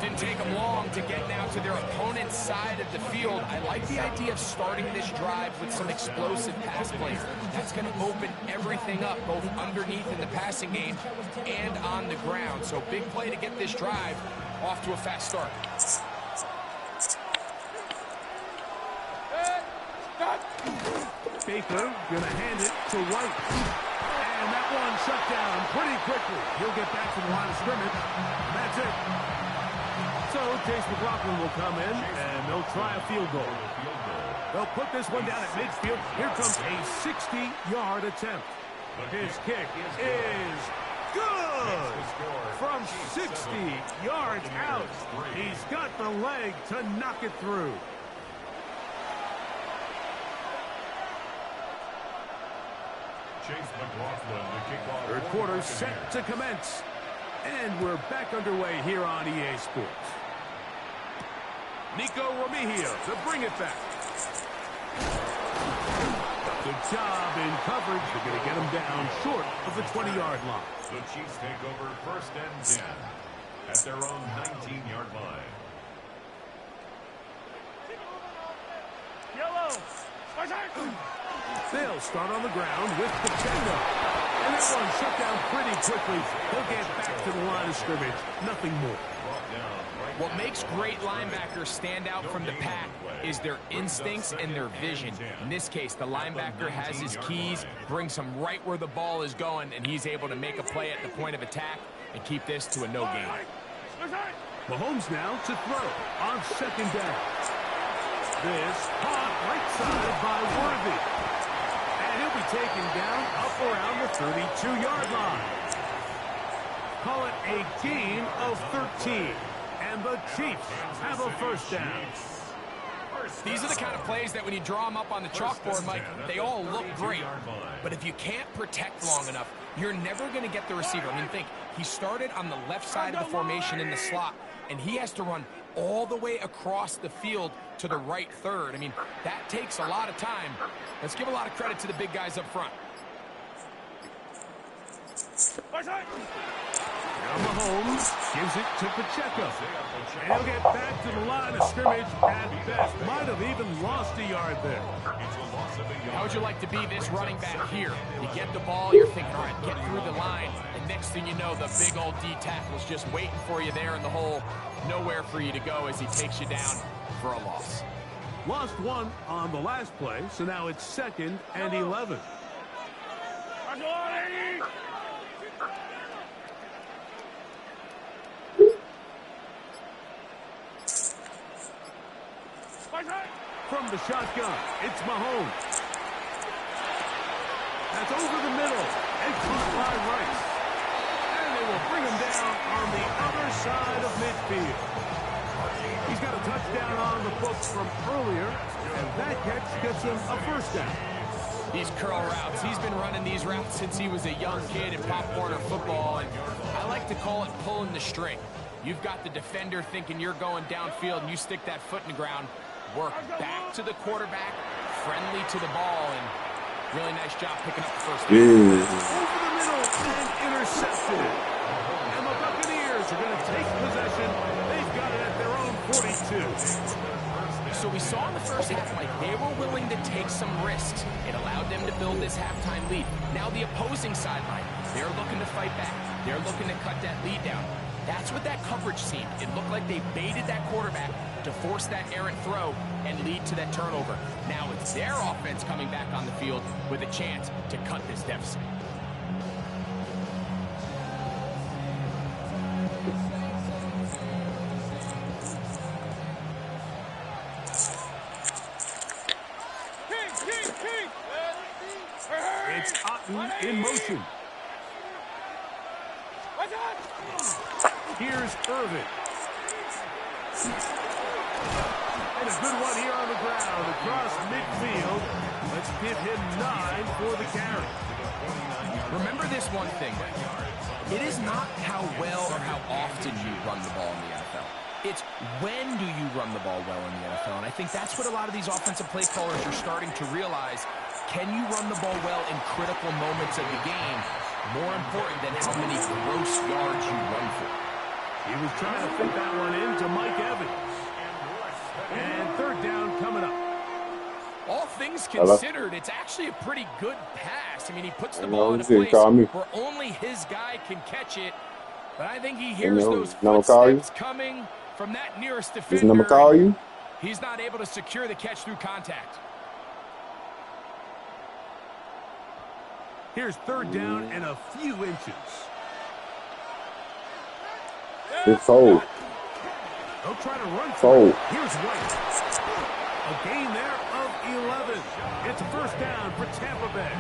Didn't take them long to get now to their opponent's side of the field. I like the idea of starting this drive with some explosive pass plays. That's going to open everything up, both underneath in the passing game and on the ground. So big play to get this drive off to a fast start. Baker going to hand it to White. And that one shut down pretty quickly. He'll get back to the line of scrimmage. That's it. So Chase McLaughlin will come in, and they'll try a field goal. They'll put this one down at midfield. Here comes a 60-yard attempt. His kick is good. From 60 yards out, he's got the leg to knock it through. Third quarter set to commence. And we're back underway here on EA Sports. Nico Romihia to bring it back. Good job in coverage. They're going to get him down short of the 20-yard line. The Chiefs take over 1st and 10 at their own 19-yard line. They'll start on the ground with Pacheco. And that one shut down pretty quickly. He'll get back to the line of scrimmage. Nothing more. What makes great linebackers stand out from the pack is their instincts and their vision. In this case, the linebacker has his keys, brings him right where the ball is going, and he's able to make a play at the point of attack and keep this to a no gain. Mahomes now to throw on 2nd down. This caught right side by Worthy. And he'll be taken down up around the 32-yard line. Call it a gain of 13. And the Chiefs have a 1st down. These are the kind of plays that when you draw them up on the chalkboard, Mike, they all look great. But if you can't protect long enough, you're never going to get the receiver. I mean, think, he started on the left side of the formation in the slot, and he has to run all the way across the field to the right third. I mean, that takes a lot of time. Let's give a lot of credit to the big guys up front. Now Mahomes gives it to Pacheco. And he'll get back to the line of scrimmage at best. Might have even lost a yard there. How would you like to be this running back here? You get the ball, you're thinking, all right, get through the line. And next thing you know, the big old D tackle's just waiting for you there in the hole. Nowhere for you to go as he takes you down for a loss. Lost one on the last play, so now it's 2nd and 11. From the shotgun, it's Mahomes. That's over the middle and caught by Rice. And they will bring him down on the other side of midfield. He's got a touchdown on the books from earlier, and that catch gets him a 1st down. These curl routes, he's been running these routes since he was a young kid in Pop Warner football, and I like to call it pulling the string. You've got the defender thinking you're going downfield, and you stick that foot in the ground, work back to the quarterback, friendly to the ball, and really nice job picking up the 1st down. Over the middle and intercepted. And the Buccaneers are going to take possession. They've got it at their own 42. So we saw in the first half, Mike, they were willing to take some risks. It allowed them to build this halftime lead. Now the opposing sideline, they're looking to fight back. They're looking to cut that lead down. That's what that coverage seemed. It looked like they baited that quarterback to force that errant throw and lead to that turnover. Now it's their offense coming back on the field with a chance to cut this deficit. It's Otten in motion. Here's Irvin. And a good one here on the ground across midfield. Let's give him 9 for the carry. Remember this one thing, it is not how well or how often you run the ball in the NFL. It's when do you run the ball well in the NFL. And I think that's what a lot of these offensive play callers are starting to realize. Can you run the ball well in critical moments of the game? More important than how many gross yards you run for. He was trying to fit that one into Mike Evans. And 3rd down coming up. All things considered, it's actually a pretty good pass. I mean, he puts the ball in a place where only his guy can catch it. But I think he hears those footsteps coming from that nearest defender. He's not able to secure the catch through contact. Here's third down and a few inches. Good fold. They'll try to run Fold. Here's White. A gain there of 11. It's a first down for Tampa Bay.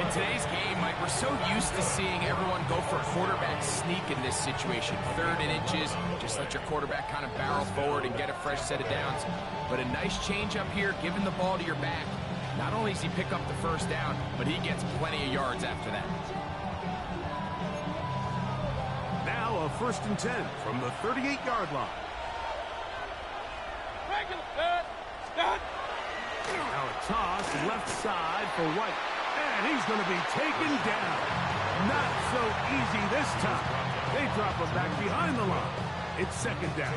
In today's game, Mike, we're so used to seeing everyone go for a quarterback sneak in this situation. 3rd and inches, just let your quarterback kind of barrel forward and get a fresh set of downs. But a nice change up here, giving the ball to your back. Not only does he pick up the first down, but he gets plenty of yards after that. Now a 1st and 10 from the 38-yard line. Now a toss left side for White. And he's going to be taken down. Not so easy this time. They drop him back behind the line. It's 2nd down.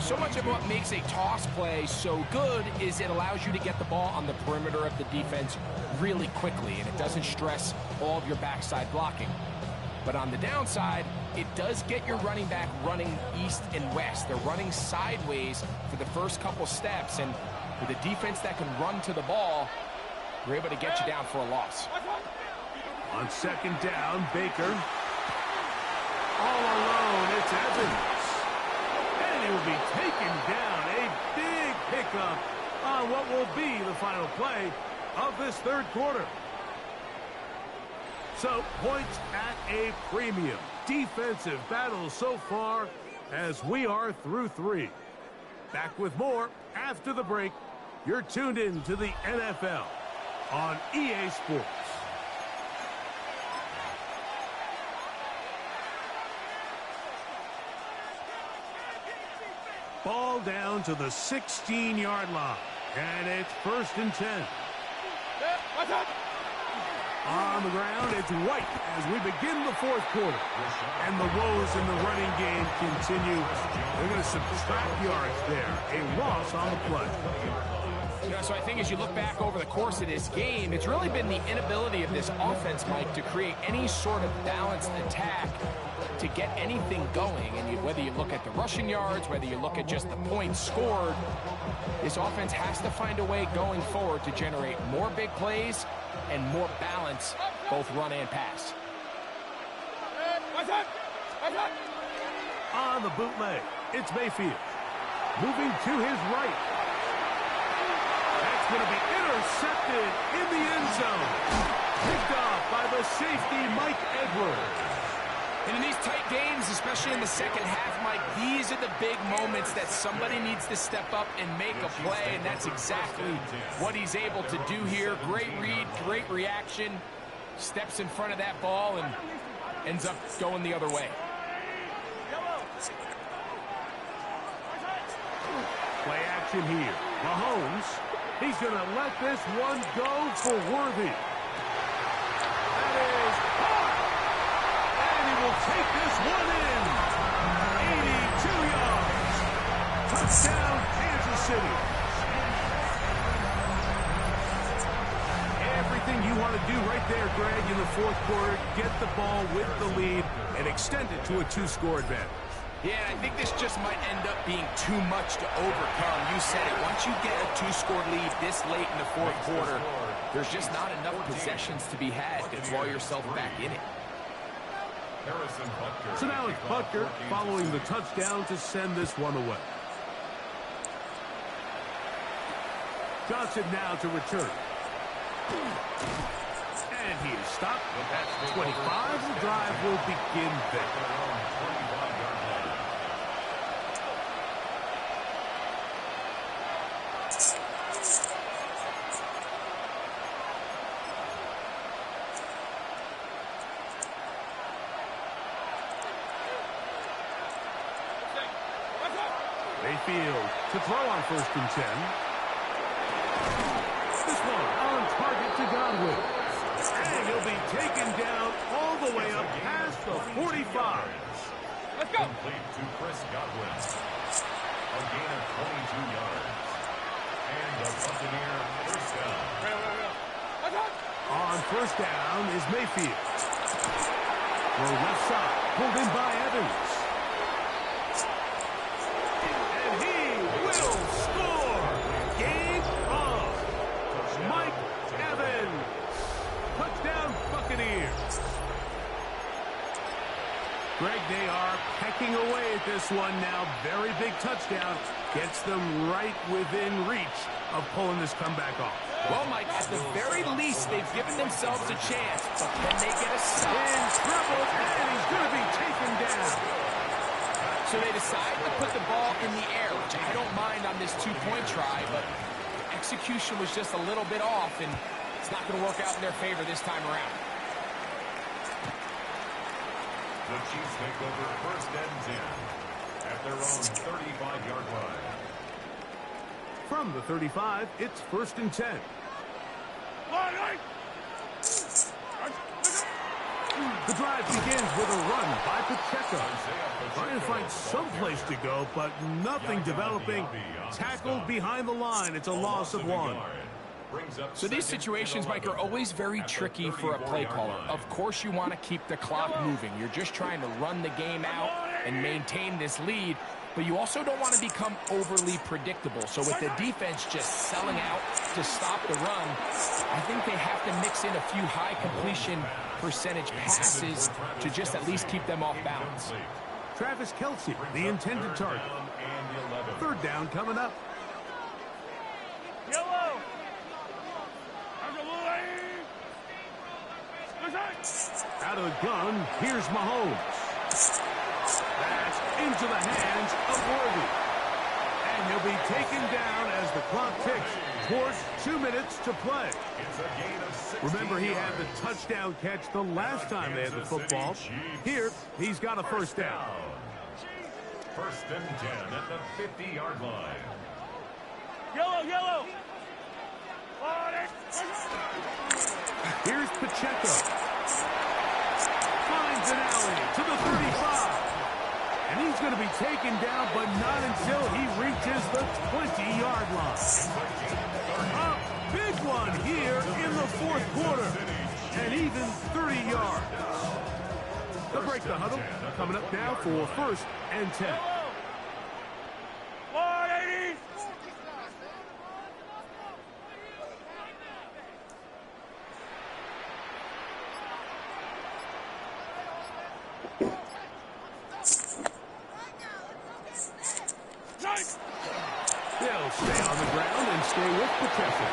So much of what makes a toss play so good is it allows you to get the ball on the perimeter of the defense really quickly, and it doesn't stress all of your backside blocking. But on the downside, it does get your running back running east and west. They're running sideways for the first couple steps, and with a defense that can run to the ball, we're able to get you down for a loss. On 2nd down, Baker. All alone, it's Evans. And he will be taken down. A big pickup on what will be the final play of this 3rd quarter. So, points at a premium. Defensive battle so far as we are through 3. Back with more after the break. You're tuned in to the NFL on EA Sports. Ball down to the 16-yard line. And it's 1st and 10. On the ground, it's White as we begin the 4th quarter. And the woes in the running game continue. They're going to subtract yards there. A loss on the play. Yeah, so I think as you look back over the course of this game, it's really been the inability of this offense, Mike, to create any sort of balanced attack to get anything going. And whether you look at the rushing yards, whether you look at just the points scored, this offense has to find a way going forward to generate more big plays and more balance, both run and pass. On the bootleg, it's Mayfield. Moving to his right. That's going to be intercepted in the end zone. Picked off by the safety, Mike Edwards. And in these tight games, especially in the second half, Mike, these are the big moments that somebody needs to step up and make a play, and that's exactly what he's able to do here. Great read, great reaction, steps in front of that ball and ends up going the other way. Play action here. Mahomes, he's going to let this one go for Worthy. That is hard. And he will take this one in. 82 yards. Touchdown, Kansas City. Everything you want to do right there, Greg, in the 4th quarter, get the ball with the lead and extend it to a 2-score advantage. Yeah, I think this just might end up being too much to overcome. You said it. Once you get a 2-score lead this late in the 4th quarter, there's just not enough possessions to be had to draw yourself back in it. So now it's Butker following the touchdown to send this one away. Johnson now to return. And he is stopped. 25, the drive will begin there. Mayfield to throw on 1st and 10. This one on target to Godwin. And he'll be taken down all the way up past the 45. Let's go. Complete to Chris Godwin. A gain of 22 yards. And the Buccaneer first down. On 1st down is Mayfield. We're left side, pulled in by Evans. And he will score. Game of Mike Evans. Greg, they are pecking away at this one now. Very big touchdown. Gets them right within reach of pulling this comeback off. Well, Mike, at the very least, they've given themselves a chance. But can they get a stop? In trouble, and he's going to be taken down. So they decide to put the ball in the air, which I don't mind on this two-point try, but execution was just a little bit off, and it's not going to work out in their favor this time around. The Chiefs take over first and 10 at their own 35-yard line. From the 35, it's first and 10. The drive begins with a run by Pacheco. Trying to find some place to go, but nothing developing. Tackled behind the line. It's a loss of 1. So these situations, Mike, are always very tricky for a play caller. Of course you want to keep the clock moving. You're just trying to run the game out and maintain this lead, but you also don't want to become overly predictable. So with the defense just selling out to stop the run, I think they have to mix in a few high completion percentage passes to just at least keep them off balance. Travis Kelce, the intended target. Third down coming up. Yellow. Out of the gun, here's Mahomes. That's into the hands of Worthy. And he'll be taken down as the clock ticks towards 2 minutes to play. Remember, he had the touchdown catch the last time they had the football. Here, he's got a first down. First and 10 at the 50-yard line. Yellow, yellow. Here's Pacheco. Finds an alley to the 35. And he's going to be taken down, but not until he reaches the 20-yard line. A big one here in the fourth quarter. And even 30 yards. They'll break the huddle. Coming up now for first and 10. 180. They'll stay on the ground and stay with Pacheco.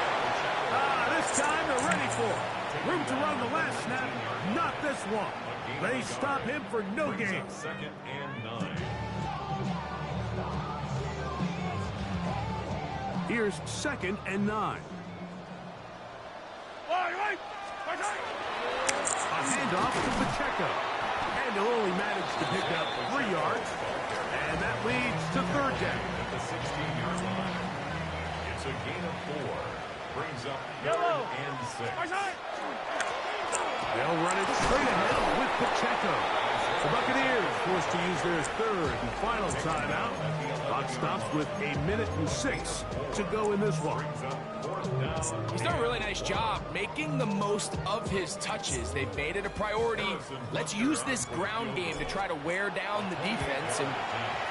This time they're ready for it. Room to run the last snap, not this one. They stop him for no gain. Second and 9. Here's second and 9. A handoff to Pacheco. And he'll only manage to pick up 3 yards. And that leads to third down. At the 16-yard line. It's a gain of 4. Brings up Yellow. third and 6. They'll run it straight ahead with Pacheco. The Buccaneers forced to use their third and final timeout. Clock stops with 1:06 to go in this one. He's done a really nice job making the most of his touches. They've made it a priority. Let's use this ground game to try to wear down the defense. And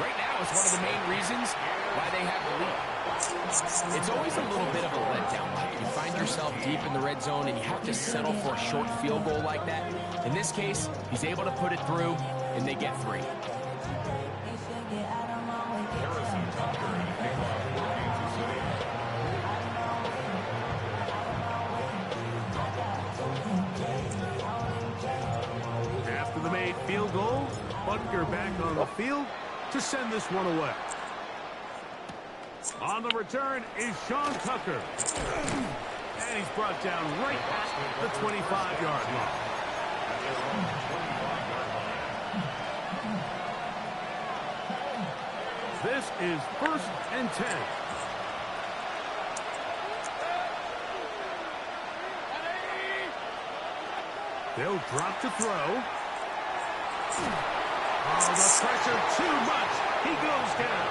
right now, it's one of the main reasons why they have the lead. It's always a little bit of a letdown. Like you find yourself deep in the red zone and you have to settle for a short field goal like that. In this case, he's able to put it through, and they get 3. After the made field goal, Butker back on the field to send this one away. On the return is Sean Tucker. And he's brought down right at the 25-yard line. This is first and 10. They'll drop to throw. Oh, the pressure too much. He goes down.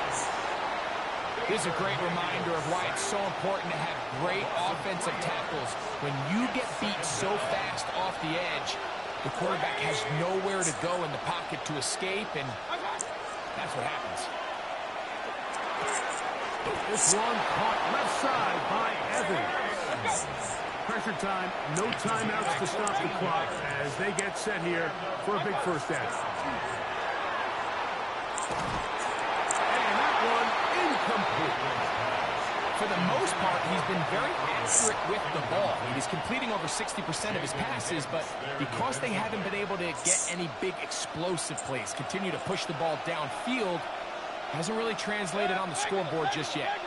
This is a great reminder of why it's so important to have great offensive tackles. When you get beat so fast off the edge, the quarterback has nowhere to go in the pocket to escape, and that's what happens. This one caught left side by Evans. Pressure time, no timeouts to stop the clock as they get set here for a big first down. And that one incomplete. For the most part, he's been very accurate with the ball. He's completing over 60% of his passes, but because they haven't been able to get any big explosive plays, continue to push the ball downfield, hasn't really translated on the scoreboard just yet.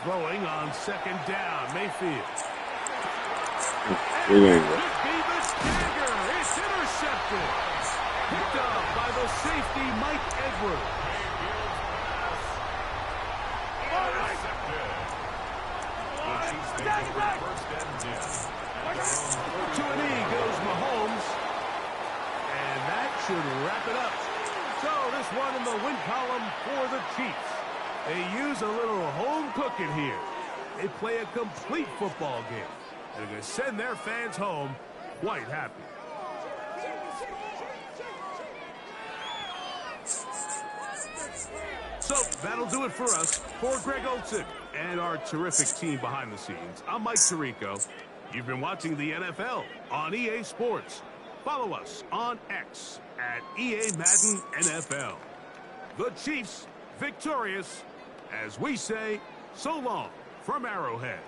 Throwing on second down, Mayfield. It ain't Could be the dagger. It's intercepted. Picked up by the safety, Mike Edwards. To an E goes Mahomes. And that should wrap it up. So this one in the win column for the Chiefs. They use a little home cooking here. They play a complete football game. And they're going to send their fans home quite happy. So that'll do it for us. For Greg Olson and our terrific team behind the scenes, I'm Mike Tirico. You've been watching the NFL on EA Sports. Follow us on X at EA Madden NFL. The Chiefs victorious, as we say, so long from Arrowhead.